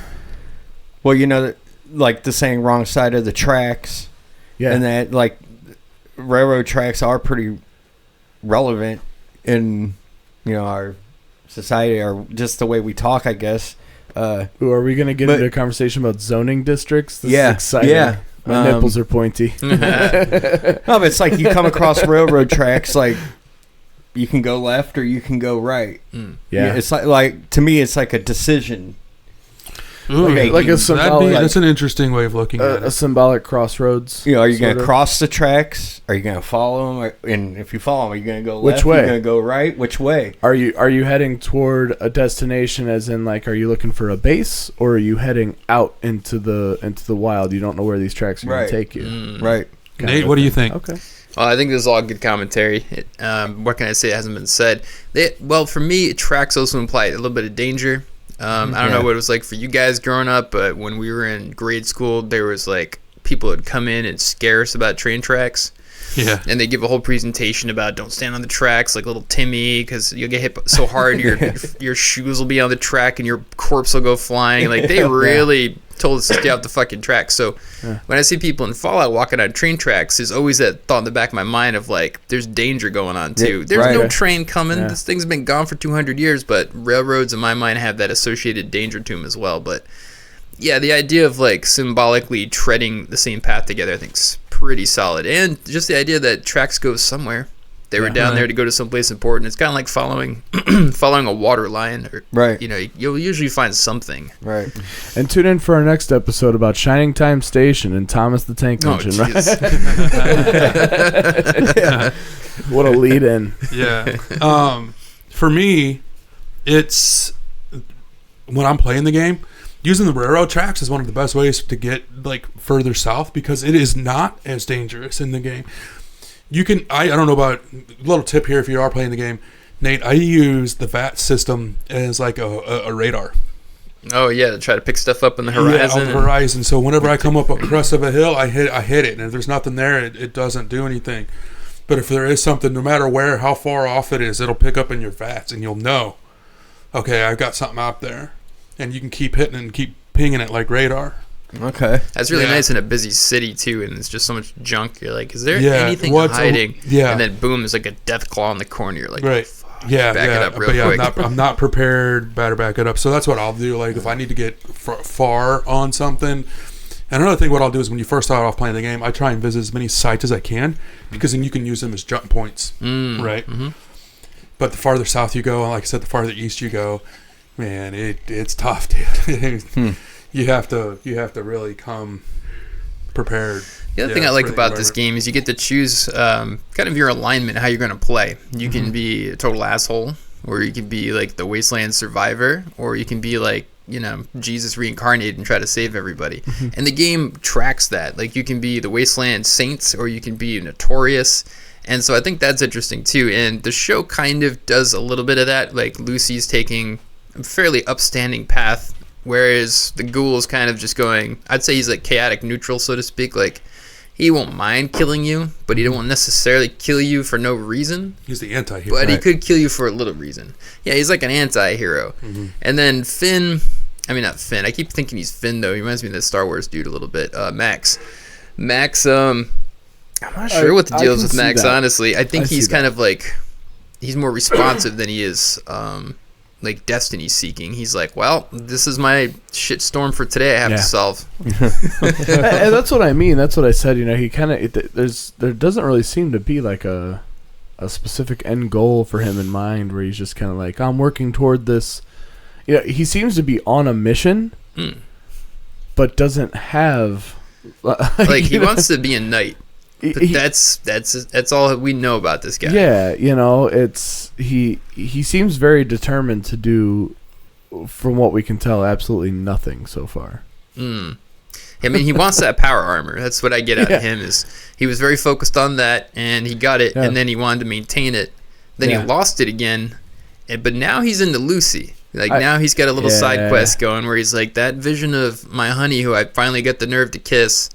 Like the saying, "Wrong side of the tracks," and that like railroad tracks are pretty relevant in our society, or just the way we talk, I guess. Are we going to get into a conversation about zoning districts? This is exciting. Yeah. My nipples are pointy. No, but it's like you come across railroad tracks, like you can go left or you can go right. Yeah, it's like to me, it's like a decision. Ooh, like a symbolic. That's an interesting way of looking at it. A symbolic crossroads. Are you going to cross the tracks? Are you going to follow them? And if you follow them, are you going to go left? Which way? Are you going to go right? Which way? Are you heading toward a destination? As in, like, are you looking for a base, or are you heading out into the wild? You don't know where these tracks are going to take you. Right. Nate, what do you think? Okay. Well, I think this is all good commentary. What can I say? It hasn't been said. For me, tracks also imply a little bit of danger. I don't know what it was like for you guys growing up, but when we were in grade school, there was like people would come in and scare us about train tracks. Yeah. And they give a whole presentation about don't stand on the tracks like little Timmy because you'll get hit so hard your shoes will be on the track and your corpse will go flying. Like they really told us to stay off the fucking track. So when I see people in Fallout walking on train tracks, there's always that thought in the back of my mind of like there's danger going on too. There's no train coming. Yeah. This thing's been gone for 200 years, but railroads in my mind have that associated danger to them as well. But yeah, the idea of like symbolically treading the same path together I think is pretty solid. And just the idea that tracks go somewhere. They were down there to go to someplace important. It's kind of like following a water line. Or, you'll usually find something. Right. And tune in for our next episode about Shining Time Station and Thomas the Tank Engine. Right? What a lead in. Yeah. For me, it's when I'm playing the game, using the railroad tracks is one of the best ways to get like further south because it is not as dangerous in the game. You can, I don't know about, a little tip here if you are playing the game, Nate, I use the VAT system as like a radar. Oh yeah, to try to pick stuff up on the horizon. Yeah, on the horizon. So whenever I come up a crest of a hill, I hit it. And if there's nothing there, it doesn't do anything. But if there is something, no matter how far off it is, it'll pick up in your VATs and you'll know, okay, I've got something out there. And you can keep hitting it and keep pinging it like radar. Okay. That's really nice in a busy city too, and it's just so much junk. You're like, is there anything hiding? And then boom, there's like a death claw in the corner. You're like, right. Back it up real quick. I'm not prepared. Better back it up. So that's what I'll do. Like if I need to get far on something. And another thing, what I'll do is when you first start off playing the game, I try and visit as many sites as I can because then you can use them as jump points, right? Mm-hmm. But the farther south you go, and like I said, the farther east you go, man, it's tough, dude. You have to really come prepared. The other thing I like about this game is you get to choose kind of your alignment, how you're going to play. You can be a total asshole, or you can be like the wasteland survivor, or you can be like, Jesus reincarnated and try to save everybody. And the game tracks that. Like you can be the wasteland saints, or you can be notorious. And so I think that's interesting too. And the show kind of does a little bit of that. Like Lucy's taking a fairly upstanding path, whereas the ghoul's kind of just going, I'd say he's like chaotic neutral, so to speak. Like he won't mind killing you, but he won't necessarily kill you for no reason. He's the anti-hero. But he could kill you for a little reason. Yeah, he's like an anti-hero. And then Finn, I mean, not Finn. I keep thinking he's Finn, though. He reminds me of the Star Wars dude a little bit. Max. Max, I'm not sure what the deal is with Max, honestly. I think he's kind of like, he's more responsive than he is, like, destiny seeking. He's like, well, this is my shit storm for today I have to solve. And that's what I mean. That's what I said. You know, he kind of, there doesn't really seem to be like a specific end goal for him in mind where he's just kind of like, I'm working toward this. You know, he seems to be on a mission, but doesn't have like he wants to be a knight. But that's all we know about this guy. Yeah, you know, it's he seems very determined to do, from what we can tell, absolutely nothing so far. I mean, he wants that power armor. That's what I get out of him. Is he was very focused on that, and he got it, and then he wanted to maintain it. Then he lost it again, but now he's into Lucy. Like, now he's got a little side quest going where he's like, that vision of my honey who I finally got the nerve to kiss,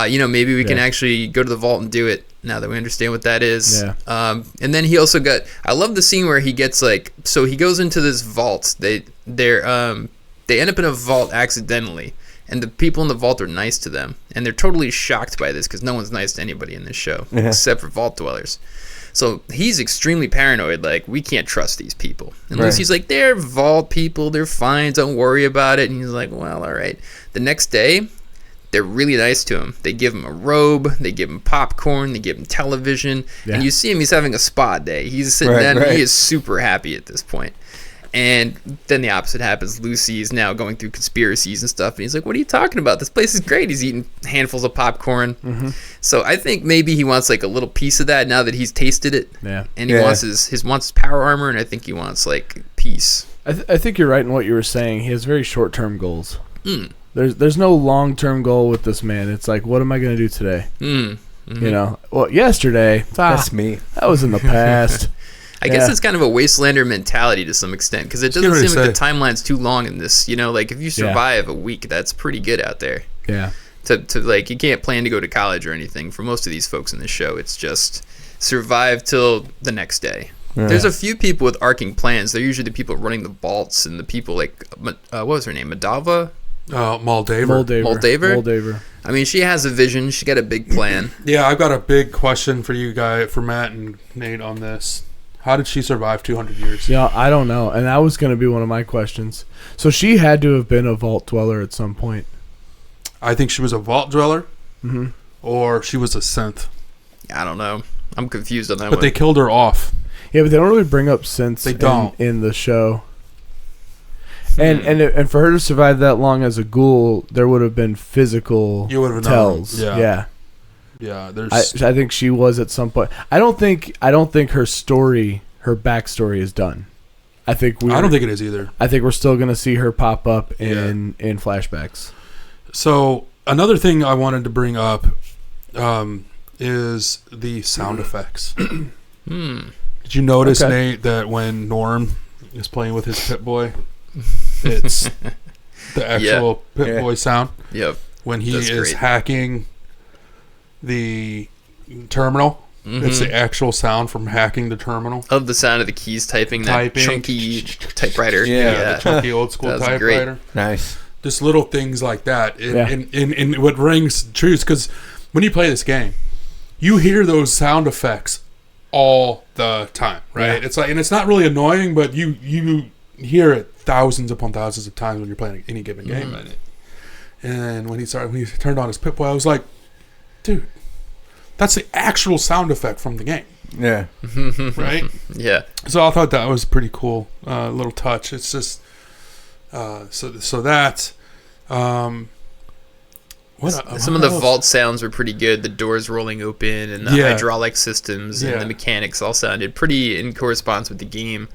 you know, maybe we can actually go to the vault and do it now that we understand what that is. And then he also got, I love the scene where he gets like, so he goes into this vault. They end up in a vault accidentally, and the people in the vault are nice to them, and they're totally shocked by this because no one's nice to anybody in this show except for vault dwellers. So he's extremely paranoid, like, we can't trust these people. And Lucy's like, they're vault people, they're fine, don't worry about it. And he's like, well, all right. The next day, they're really nice to him. They give him a robe, they give him popcorn, they give him television. And you see him, he's having a spa day. He's sitting down, and he is super happy at this point. And then the opposite happens. Lucy is now going through conspiracies and stuff. And he's like, what are you talking about? This place is great. He's eating handfuls of popcorn. So I think maybe he wants like a little piece of that now that he's tasted it. And he wants his power armor, and I think he wants like peace. I think you're right in what you were saying. He has very short-term goals. There's no long-term goal with this man. It's like, what am I going to do today? You know, well, yesterday. That's me. That was in the past. I guess it's kind of a Wastelander mentality to some extent, because it doesn't seem like the timeline's too long in this. You know, like if you survive a week, that's pretty good out there. To like, you can't plan to go to college or anything. For most of these folks in the show, it's just survive till the next day. There's a few people with arcing plans. They're usually the people running the vaults and the people like, what was her name? Madava? Moldaver. I mean, she has a vision. She got a big plan. Yeah, I've got a big question for you guys, for Matt and Nate on this. How did she survive 200 years? Yeah, I don't know. And that was going to be one of my questions. So she had to have been a vault dweller at some point. I think she was a vault dweller, or she was a synth. I don't know. I'm confused on that one. But they killed her off. Yeah, but they don't really bring up synths in the show. And for her to survive that long as a ghoul, there would have been physical tells. Yeah. Yeah, there's. I think she was at some point. I don't think her story, her backstory, is done. I don't think it is either. I think we're still going to see her pop up in flashbacks. So another thing I wanted to bring up is the sound effects. Did you notice, Nate, that when Norm is playing with his Pip-Boy, it's the actual Pip-Boy sound? Yep. When he is hacking the terminal, it's the actual sound from hacking the terminal. Of the sound of the keys typing. That chunky typewriter. The chunky old school typewriter. Great. Nice. Just little things like that. And what rings true, because when you play this game, you hear those sound effects all the time, right? It's like, and it's not really annoying, but you hear it thousands upon thousands of times when you're playing any given game. And when he turned on his Pip-Boy, I was like, dude, that's the actual sound effect from the game. Yeah. Right? Yeah. So I thought that was a pretty cool little touch. It's just so that some of the vault sounds were pretty good. The doors rolling open and the hydraulic systems and the mechanics all sounded pretty in correspondence with the game.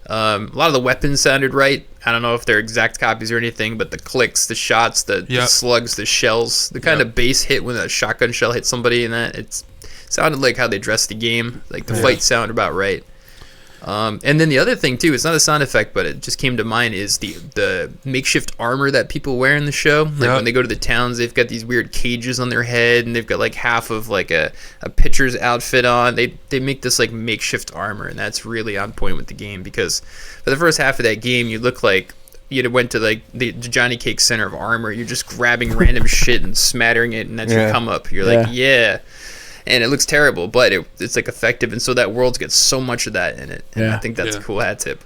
A lot of the weapons sounded right. I don't know if they're exact copies or anything, but the clicks, the shots, the slugs, the shells, the kind of base hit when a shotgun shell hit somebody, and that it sounded like how they dressed the game. Like the fight sounded about right. And then the other thing too, it's not a sound effect, but it just came to mind, is the makeshift armor that people wear in the show. Like when they go to the towns, they've got these weird cages on their head, and they've got like half of like a pitcher's outfit on. They make this like makeshift armor, and that's really on point with the game, because for the first half of that game, you look like you went to like the Johnny Cake Center of Armor. You're just grabbing random shit and smattering it, and that's your come up. You're like, yeah. And it looks terrible, but it's like effective, and so that world gets so much of that in it. And I think that's a cool hat tip.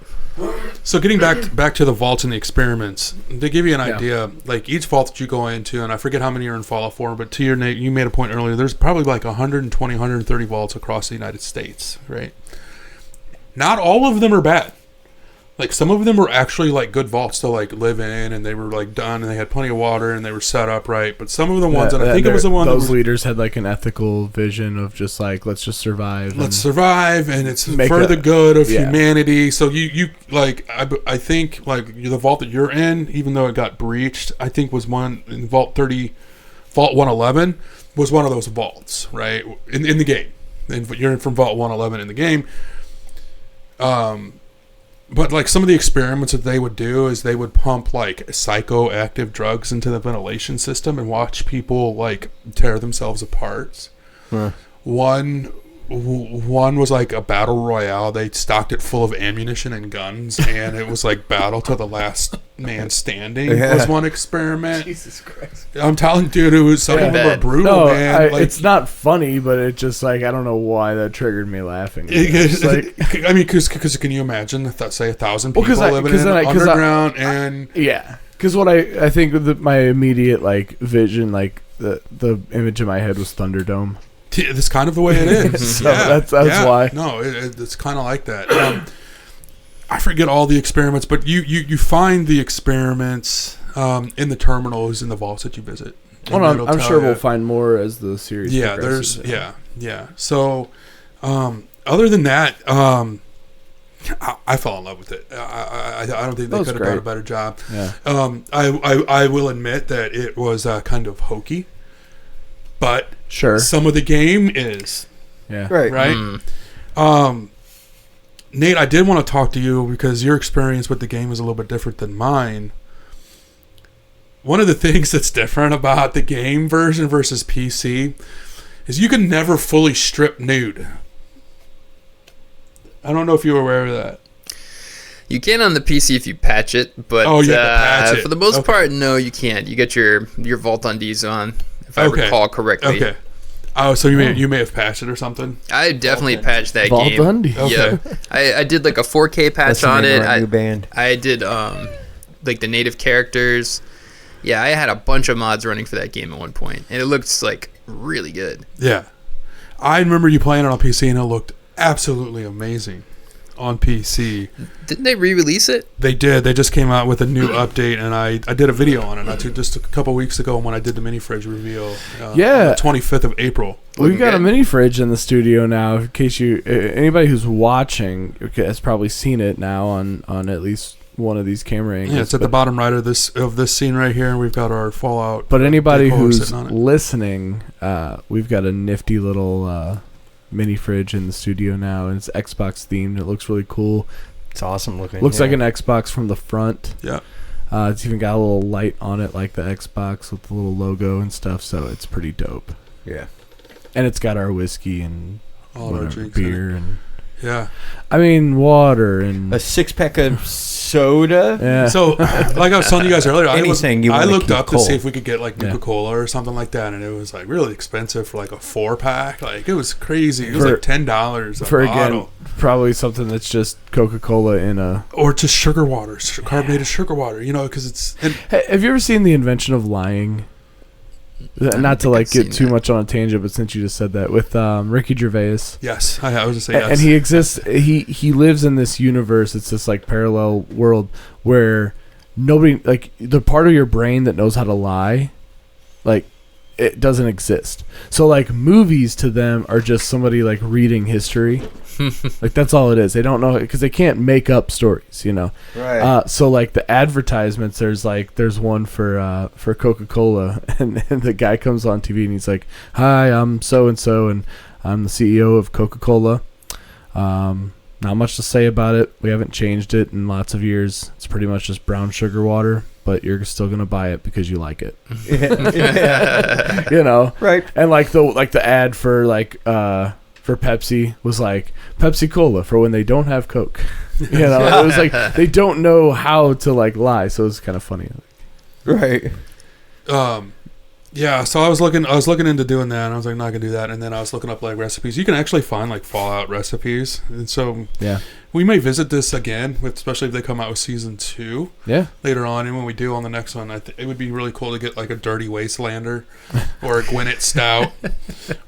So getting back to the vaults and the experiments, to give you an idea, like each vault that you go into, and I forget how many are in Fallout 4, but to your Nate, you made a point earlier, there's probably like 120, 130 vaults across the United States, right? Not all of them are bad. Like some of them were actually like good vaults to like live in, and they were like done, and they had plenty of water, and they were set up right. But some of the ones, and I think it was the one those leaders had like an ethical vision of just like let's just survive. Let's survive, and it's for the good of humanity. So you like I think like the vault that you're in, even though it got breached, I think was one in Vault 111 was one of those vaults, right? In the game, and you're in from Vault 111 in the game. But like some of the experiments that they would do is they would pump like psychoactive drugs into the ventilation system and watch people like tear themselves apart. One was like a battle royale. They stocked it full of ammunition and guns, and it was like battle to the last man standing. Was one experiment. Jesus Christ! I'm telling, dude, it was some of them were brutal, man. It's not funny, but it just like I don't know why that triggered me laughing. Like, I mean, because can you imagine, say 1,000 people living in underground and because what I think my immediate like vision, like the image in my head was Thunderdome. That's kind of the way it is. So that's why. No, it's kind of like that. I forget all the experiments, but you find the experiments in the terminals in the vaults that you visit. Well, I'm sure we'll find more as the series progresses. So, other than that, I fell in love with it. I don't think they could have done a better job. Yeah. I will admit that it was kind of hokey, but some of the game is right. Nate, I did want to talk to you because your experience with the game is a little bit different than mine. One of the things that's different about the game version versus PC is you can never fully strip nude. I don't know if you were aware of that. You can on the PC if you patch it, but you have to patch it. For the most part, no, you can't. You get your Vault Undies on, if I recall correctly. Okay. Oh, so you may have patched it or something? I definitely patched that Vault game. Undies. Yeah. I did like a 4K patch on it. New band. I did like the native characters. Yeah, I had a bunch of mods running for that game at one point, and it looked like really good. Yeah. I remember you playing it on PC, and it looked absolutely amazing on PC. Didn't they re-release it? They did. They just came out with a new update, and I did a video on it just a couple weeks ago when I did the mini fridge reveal. On the 25th of April. We've got a mini fridge in the studio now. In case anybody who's watching has probably seen it now on at least one of these camera angles. Yeah, it's at the bottom right of this scene right here, and we've got our Fallout. But anybody who's listening, we've got a nifty little mini fridge in the studio now, and it's Xbox themed. It looks really cool. It's awesome looking. Looks like an Xbox from the front. Yeah. It's even got a little light on it like the Xbox with the little logo and stuff, so it's pretty dope. Yeah. And it's got our whiskey and all our drinks, beer and I mean water and a 6-pack of soda. Yeah. So, like I was telling you guys earlier, I looked up cold. to see if we could get like Nuka-Cola or something like that, and it was like really expensive for like a 4-pack. Like it was crazy. It was like $10 for bottle. Again, probably something that's just Coca-Cola in a or just sugar water, carbonated sugar water. You know, because it's. Hey, have you ever seen The Invention of Lying? Not to like get too much on a tangent, but since you just said that, with Ricky Gervais. Yes, I was just saying. And he exists. He lives in this universe. It's this like parallel world where nobody, like the part of your brain that knows how to lie, like it doesn't exist. So like movies to them are just somebody like reading history. Like that's all it is. They don't know because they can't make up stories, you know. Right. So like the advertisements, there's one for Coca-Cola, and the guy comes on TV and he's like, "Hi, I'm so and so, and I'm the CEO of Coca-Cola. Not much to say about it. We haven't changed it in lots of years. It's pretty much just brown sugar water, but you're still gonna buy it because you like it." Yeah. You know. Right. And like the ad for for Pepsi was like Pepsi Cola for when they don't have Coke. You know, it was like they don't know how to like lie, so it's kind of funny. Right. Yeah, so I was looking into doing that, and I was like, not gonna do that. And then I was looking up like recipes. You can actually find like Fallout recipes, and so we may visit this again, especially if they come out with season 2. Yeah. Later on, and when we do on the next one, it would be really cool to get like a Dirty Wastelander, or a Gwinnett Stout,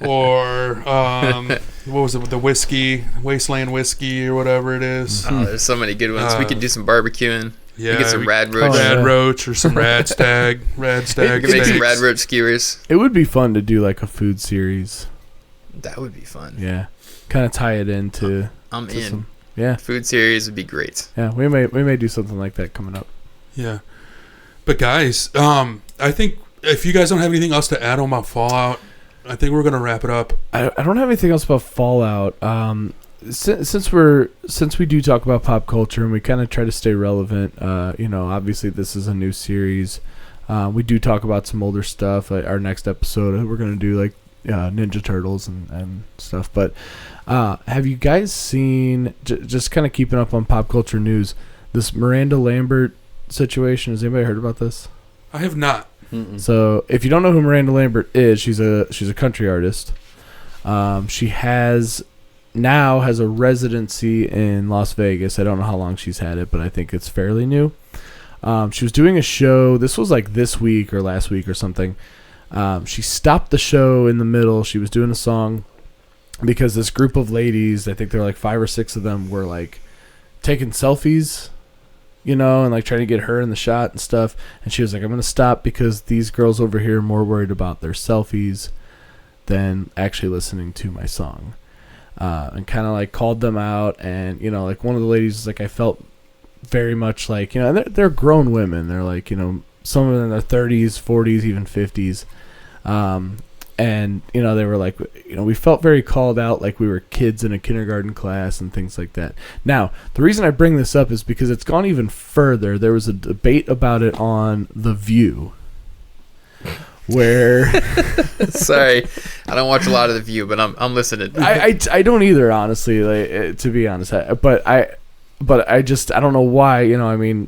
or what was it, the whiskey, Wasteland whiskey, or whatever it is. Oh, there's so many good ones. We could do some barbecuing. Yeah, we get some rad roach. Rad roach or some rad stag. We can make some rad roach skewers. It would be fun to do like a food series. That would be fun. Yeah, kind of tie it into. I'm in. Yeah, food series would be great. Yeah, we may do something like that coming up. Yeah, but guys, I think if you guys don't have anything else to add on about Fallout, I think we're gonna wrap it up. I don't have anything else about Fallout. Since we do talk about pop culture and we kind of try to stay relevant, obviously this is a new series. We do talk about some older stuff. Our next episode, we're gonna do like Ninja Turtles and stuff. But have you guys seen, just kind of keeping up on pop culture news, this Miranda Lambert situation? Has anybody heard about this? I have not. Mm-mm. So if you don't know who Miranda Lambert is, she's a country artist. She now has a residency in Las Vegas. I don't know how long she's had it, but I think it's fairly new. She was doing a show. This was like this week or last week or something. She stopped the show in the middle. She was doing a song because this group of ladies, I think there were like 5 or 6 of them, were like taking selfies, and like trying to get her in the shot and stuff. And she was like, I'm going to stop because these girls over here are more worried about their selfies than actually listening to my song. And kind of like called them out, and like one of the ladies was like, I felt very much like, and they're grown women, they're like, some of them in their 30s, 40s, even 50s, and they were like, we felt very called out, like we were kids in a kindergarten class and things like that. Now the reason I bring this up is because it's gone even further. There was a debate about it on The View, where sorry, I don't watch a lot of The View, but I'm listening. I don't either, honestly, like, to be honest. But I don't know why,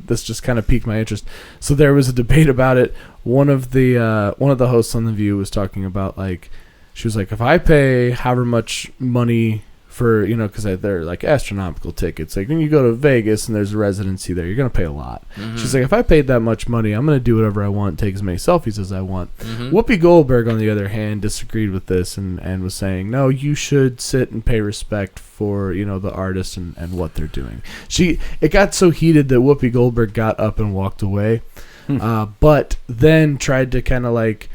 this just kind of piqued my interest. So there was a debate about it. One of the hosts on The View was talking about, like, she was like, if I pay however much money for, because they're like astronomical tickets. Like when you go to Vegas and there's a residency there, you're going to pay a lot. Mm-hmm. She's like, if I paid that much money, I'm going to do whatever I want, take as many selfies as I want. Mm-hmm. Whoopi Goldberg, on the other hand, disagreed with this and was saying, no, you should sit and pay respect for, the artist and what they're doing. It got so heated that Whoopi Goldberg got up and walked away, but then tried to kind of like,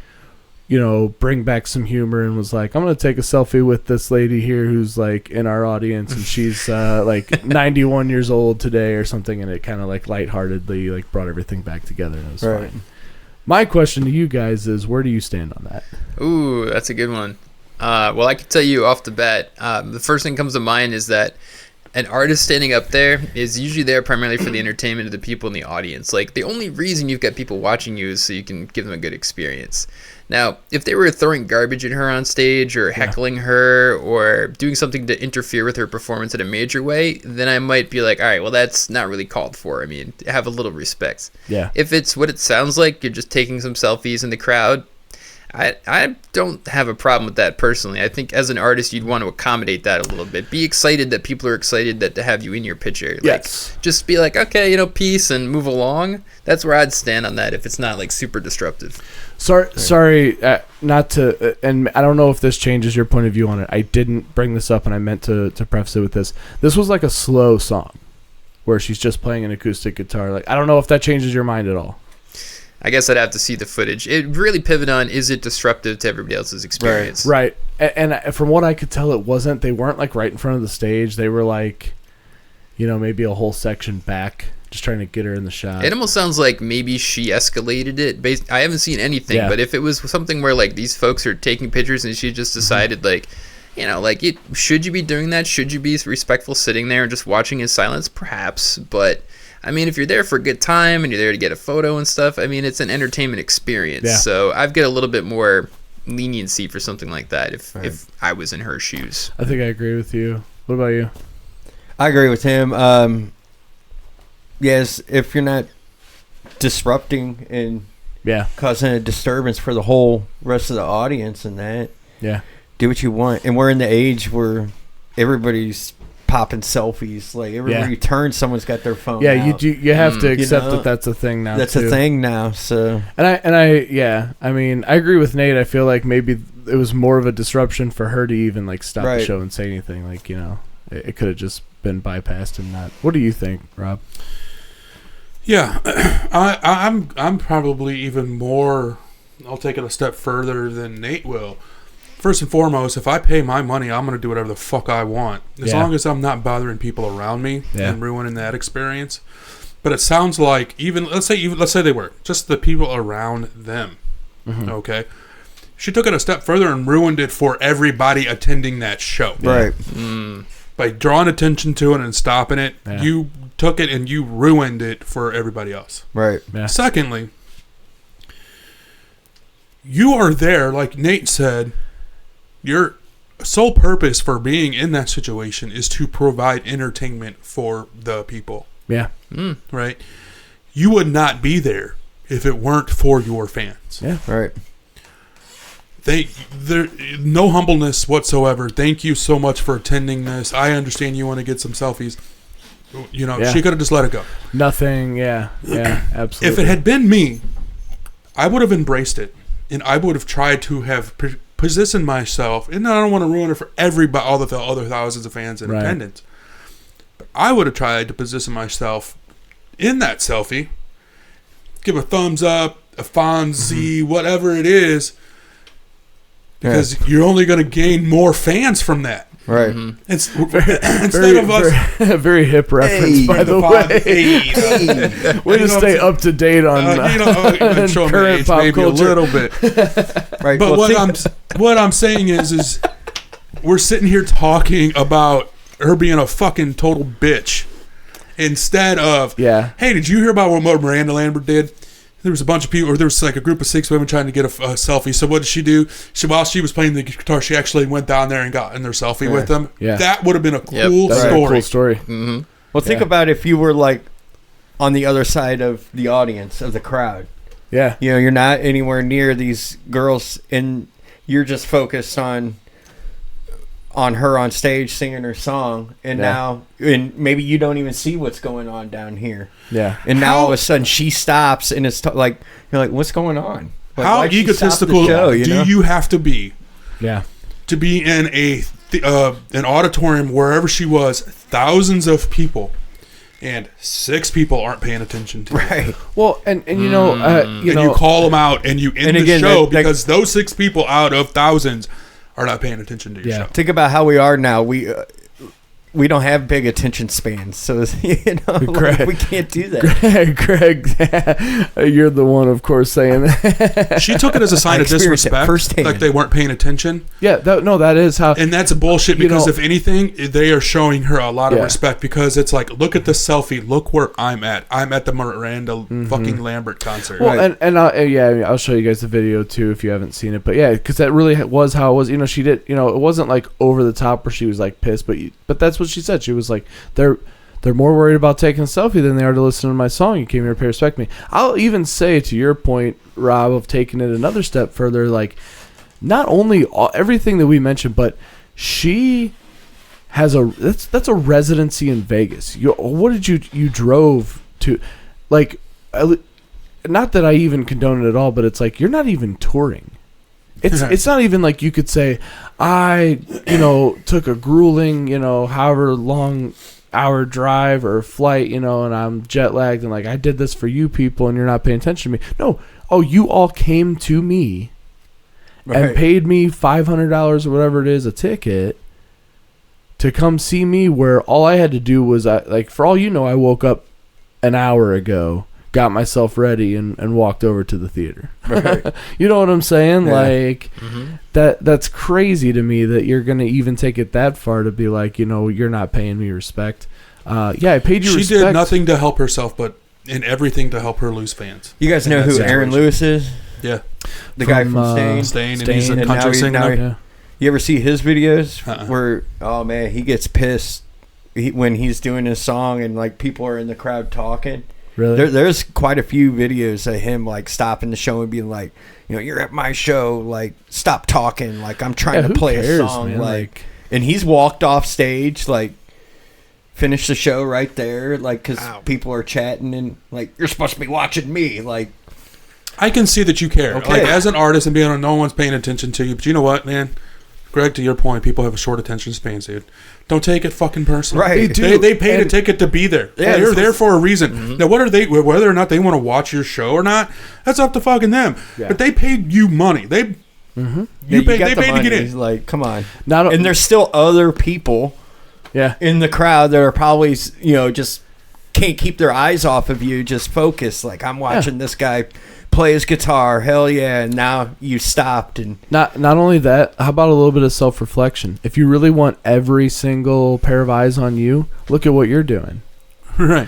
bring back some humor and was like, I'm going to take a selfie with this lady here who's like in our audience, and she's like 91 years old today or something, and it kind of like lightheartedly like brought everything back together, and it was fine. My question to you guys is, where do you stand on that? Ooh, that's a good one. Well, I can tell you off the bat, the first thing that comes to mind is that an artist standing up there is usually there primarily for the entertainment of the people in the audience. Like, the only reason you've got people watching you is so you can give them a good experience. Now, if they were throwing garbage at her on stage or heckling her or doing something to interfere with her performance in a major way, then I might be like, all right, well, that's not really called for. I mean, have a little respect. Yeah. If it's what it sounds like, you're just taking some selfies in the crowd, I don't have a problem with that personally. I think as an artist, you'd want to accommodate that a little bit. Be excited that people are excited to have you in your picture. Yes. Like, just be like, okay, peace and move along. That's where I'd stand on that if it's not like super disruptive. Sorry, not to, and I don't know if this changes your point of view on it. I didn't bring this up, and I meant to preface it with this. This was like a slow song where she's just playing an acoustic guitar. Like, I don't know if that changes your mind at all. I guess I'd have to see the footage. It really pivoted on, is it disruptive to everybody else's experience? Right. And from what I could tell, it wasn't. They weren't like right in front of the stage. They were like, maybe a whole section back, just trying to get her in the shot. It almost sounds like maybe she escalated it. I haven't seen anything, but if it was something where like these folks are taking pictures and she just decided should you be doing that? Should you be respectful sitting there and just watching in silence? Perhaps, but I mean, if you're there for a good time and you're there to get a photo and stuff, I mean, it's an entertainment experience. Yeah. So I've got a little bit more leniency for something like that if I was in her shoes. I think I agree with you. What about you? I agree with him. Yes, if you're not disrupting and causing a disturbance for the whole rest of the audience and that, do what you want. And we're in the age where everybody's popping selfies. Like everywhere you turn, someone's got their phone. Yeah, out. you have to accept that that's a thing now. That's a thing now. So I mean, I agree with Nate. I feel like maybe it was more of a disruption for her to even like stop the show and say anything. Like, you know, it could have just been bypassed and not. What do you think, Rob? Yeah, I'm probably even more. I'll take it a step further than Nate will. First and foremost, if I pay my money, I'm going to do whatever the fuck I want. As long as I'm not bothering people around me and ruining that experience. But it sounds like let's say they were just the people around them. Mm-hmm. Okay. She took it a step further and ruined it for everybody attending that show. Right. By drawing attention to it and stopping it, you took it and you ruined it for everybody else. Right. Yeah. Secondly, you are there, like Nate said. Your sole purpose for being in that situation is to provide entertainment for the people. Yeah. Right? You would not be there if it weren't for your fans. Yeah. Right. No humbleness whatsoever. Thank you so much for attending this. I understand you want to get some selfies. You know, she could have just let it go. Nothing. Yeah. Yeah. Absolutely. If it had been me, I would have embraced it, and I would have tried to have position myself, and I don't want to ruin it for everybody, all the other thousands of fans in attendance. But I would have tried to position myself in that selfie, give a thumbs up, a Fonzie, whatever it is, because you're only going to gain more fans from that. Right. It's instead of us very hip reference, by the way. Way to stay up to date on current pop maybe culture. A little bit. Right. But what I'm saying is we're sitting here talking about her being a fucking total bitch instead of hey, did you hear about what Miranda Lambert did? There was a bunch of people, or there was like a group of 6 women trying to get a selfie. So what did she do? While she was playing the guitar, she actually went down there and got in their selfie with them. Yeah. That would have been a cool story. Cool story. Mm-hmm. Well, think about if you were like on the other side of the audience, of the crowd. Yeah. You know, you're not anywhere near these girls, and you're just focused on her on stage singing her song, and now maybe you don't even see what's going on down here. Yeah. And now all of a sudden she stops, and it's like you're like, what's going on? Like, how egotistical do you have to be? Yeah. To be in an auditorium wherever she was, thousands of people, and 6 people aren't paying attention to you. Well, and you know, you call them out and you end the show because those 6 people out of thousands are not paying attention to your show. Think about how we are now. We don't have big attention spans, so Greg, like, we can't do that. Greg, you're the one, of course, saying that. She took it as a sign of disrespect, like they weren't paying attention. Yeah, that is how. And that's bullshit because if anything, they are showing her a lot of respect because it's like, look at the selfie, look where I'm at. I'm at the Miranda fucking Lambert concert. Well, and I'll show you guys the video too if you haven't seen it. But yeah, because that really was how it was. You know, she did. You know, it wasn't like over the top where she was like pissed, but that's what she said. She was like, they're more worried about taking a selfie than they are to listen to my song. You came here to pay respect me. I'll even say, to your point, Rob, of taking it another step further, like, not only everything that we mentioned, but she has that's a residency in Vegas. What did you drove to, like, not that I even condone it at all, but it's like, you're not even touring. It's not even like you could say, I took a grueling, however long hour drive or flight, and I'm jet lagged and like I did this for you people and you're not paying attention to me. No. Oh, you all came to me and paid me $500 or whatever it is a ticket to come see me, where all I had to do was for all I woke up an hour ago, got myself ready and walked over to the theater. Right. You know what I'm saying? Yeah. Like that's crazy to me that you're gonna even take it that far to be like, you're not paying me respect. I paid you respect. She did nothing to help herself, but in everything to help her lose fans. You guys know who Aaron Lewis is? Yeah. The guy from Stain. Stain, and he's a and country singer. Yeah. You ever see his videos where, oh man, he gets pissed when he's doing his song and like people are in the crowd talking? Really? There's quite a few videos of him like stopping the show and being like, you know, you're at my show, like stop talking, like I'm trying to play a song, man? Like, and he's walked off stage, like finished the show right there, like because people are chatting and like you're supposed to be watching me, like. I can see that you care, Okay. like as an artist and being on, no one's paying attention to you. But you know what, man? Greg, to your point, people have a short attention spans, dude. Don't take it fucking personally. Right. They paid a ticket to be there. Yeah, they're there for a reason. Now, whether or not they want to watch your show or not, that's up to fucking them. Yeah. But they paid you money. They paid to get in. Like, come on. And there's still other people in the crowd that are probably, you know, just can't keep their eyes off of you, just focus. Like, I'm watching this guy play his guitar, hell yeah, and now you stopped. And not only that, how about a little bit of self-reflection? If you really want every single pair of eyes on you, look at what you're doing. Right.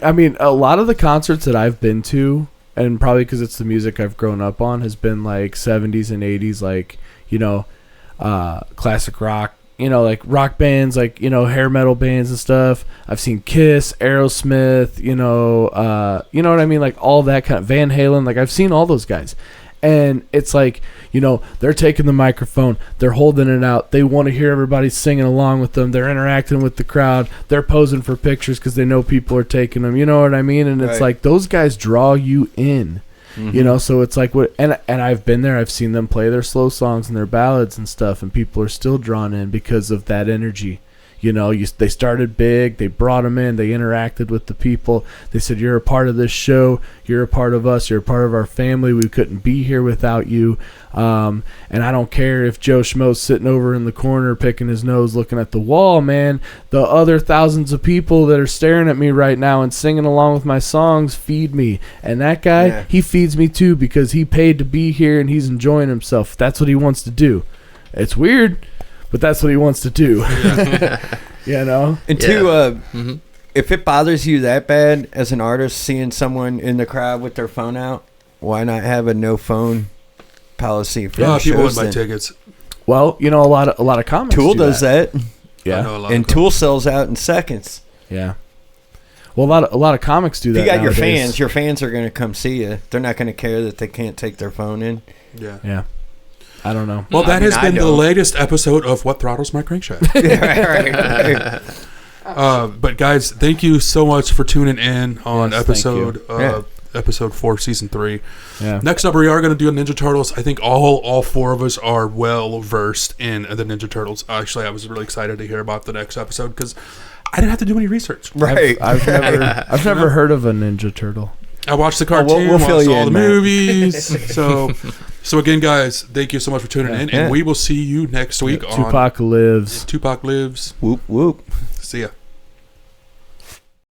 I mean, a lot of the concerts that I've been to, and probably because it's the music I've grown up on, has been like 70s and 80s, like, you know, classic rock, you know, like rock bands, like, you know, hair metal bands and stuff. I've seen Kiss, Aerosmith, you know what I mean? Like all that kind of Van Halen, like I've seen all those guys. And it's like, you know, they're taking the microphone, they're holding it out. They want to hear everybody singing along with them. They're interacting with the crowd. They're posing for pictures because they know people are taking them. You know what I mean? And it's like those guys draw you in. You know, so it's like what, and I've been there. I've seen them play their slow songs and their ballads and stuff, and people are still drawn in because of that energy. You know, they started big. They brought them in. They interacted with the people. They said, "You're a part of this show. You're a part of us. You're a part of our family. We couldn't be here without you." And I don't care if Joe Schmo's sitting over in the corner picking his nose, looking at the wall, man. The other thousands of people that are staring at me right now and singing along with my songs feed me. And that guy, he feeds me too because he paid to be here and he's enjoying himself. That's what he wants to do. It's weird, but that's what he wants to do. You know? And two, if it bothers you that bad as an artist seeing someone in the crowd with their phone out, why not have a no phone policy for the people shows would buy then? tickets. Well, you know, a lot of comics Tool do does that. Yeah. And Tool sells out in seconds. Yeah. Well, a lot of comics do that. If you got nowadays. your fans are going to come see you. They're not going to care that they can't take their phone in. Yeah. Yeah. I don't know. Well, that has been the latest episode of What Throttles My Crankshaft. Right. But guys, thank you so much for tuning in on episode 4, season 3. Yeah. Next up, we are going to do Ninja Turtles. I think all 4 of us are well versed in the Ninja Turtles. Actually, I was really excited to hear about the next episode because I didn't have to do any research. Right. I've never heard of a Ninja Turtle. I watched the cartoon, we'll watched all the man. movies. So again, guys, thank you so much for tuning in, and we will see you next week on Tupac Lives. Tupac Lives. Whoop, whoop. See ya.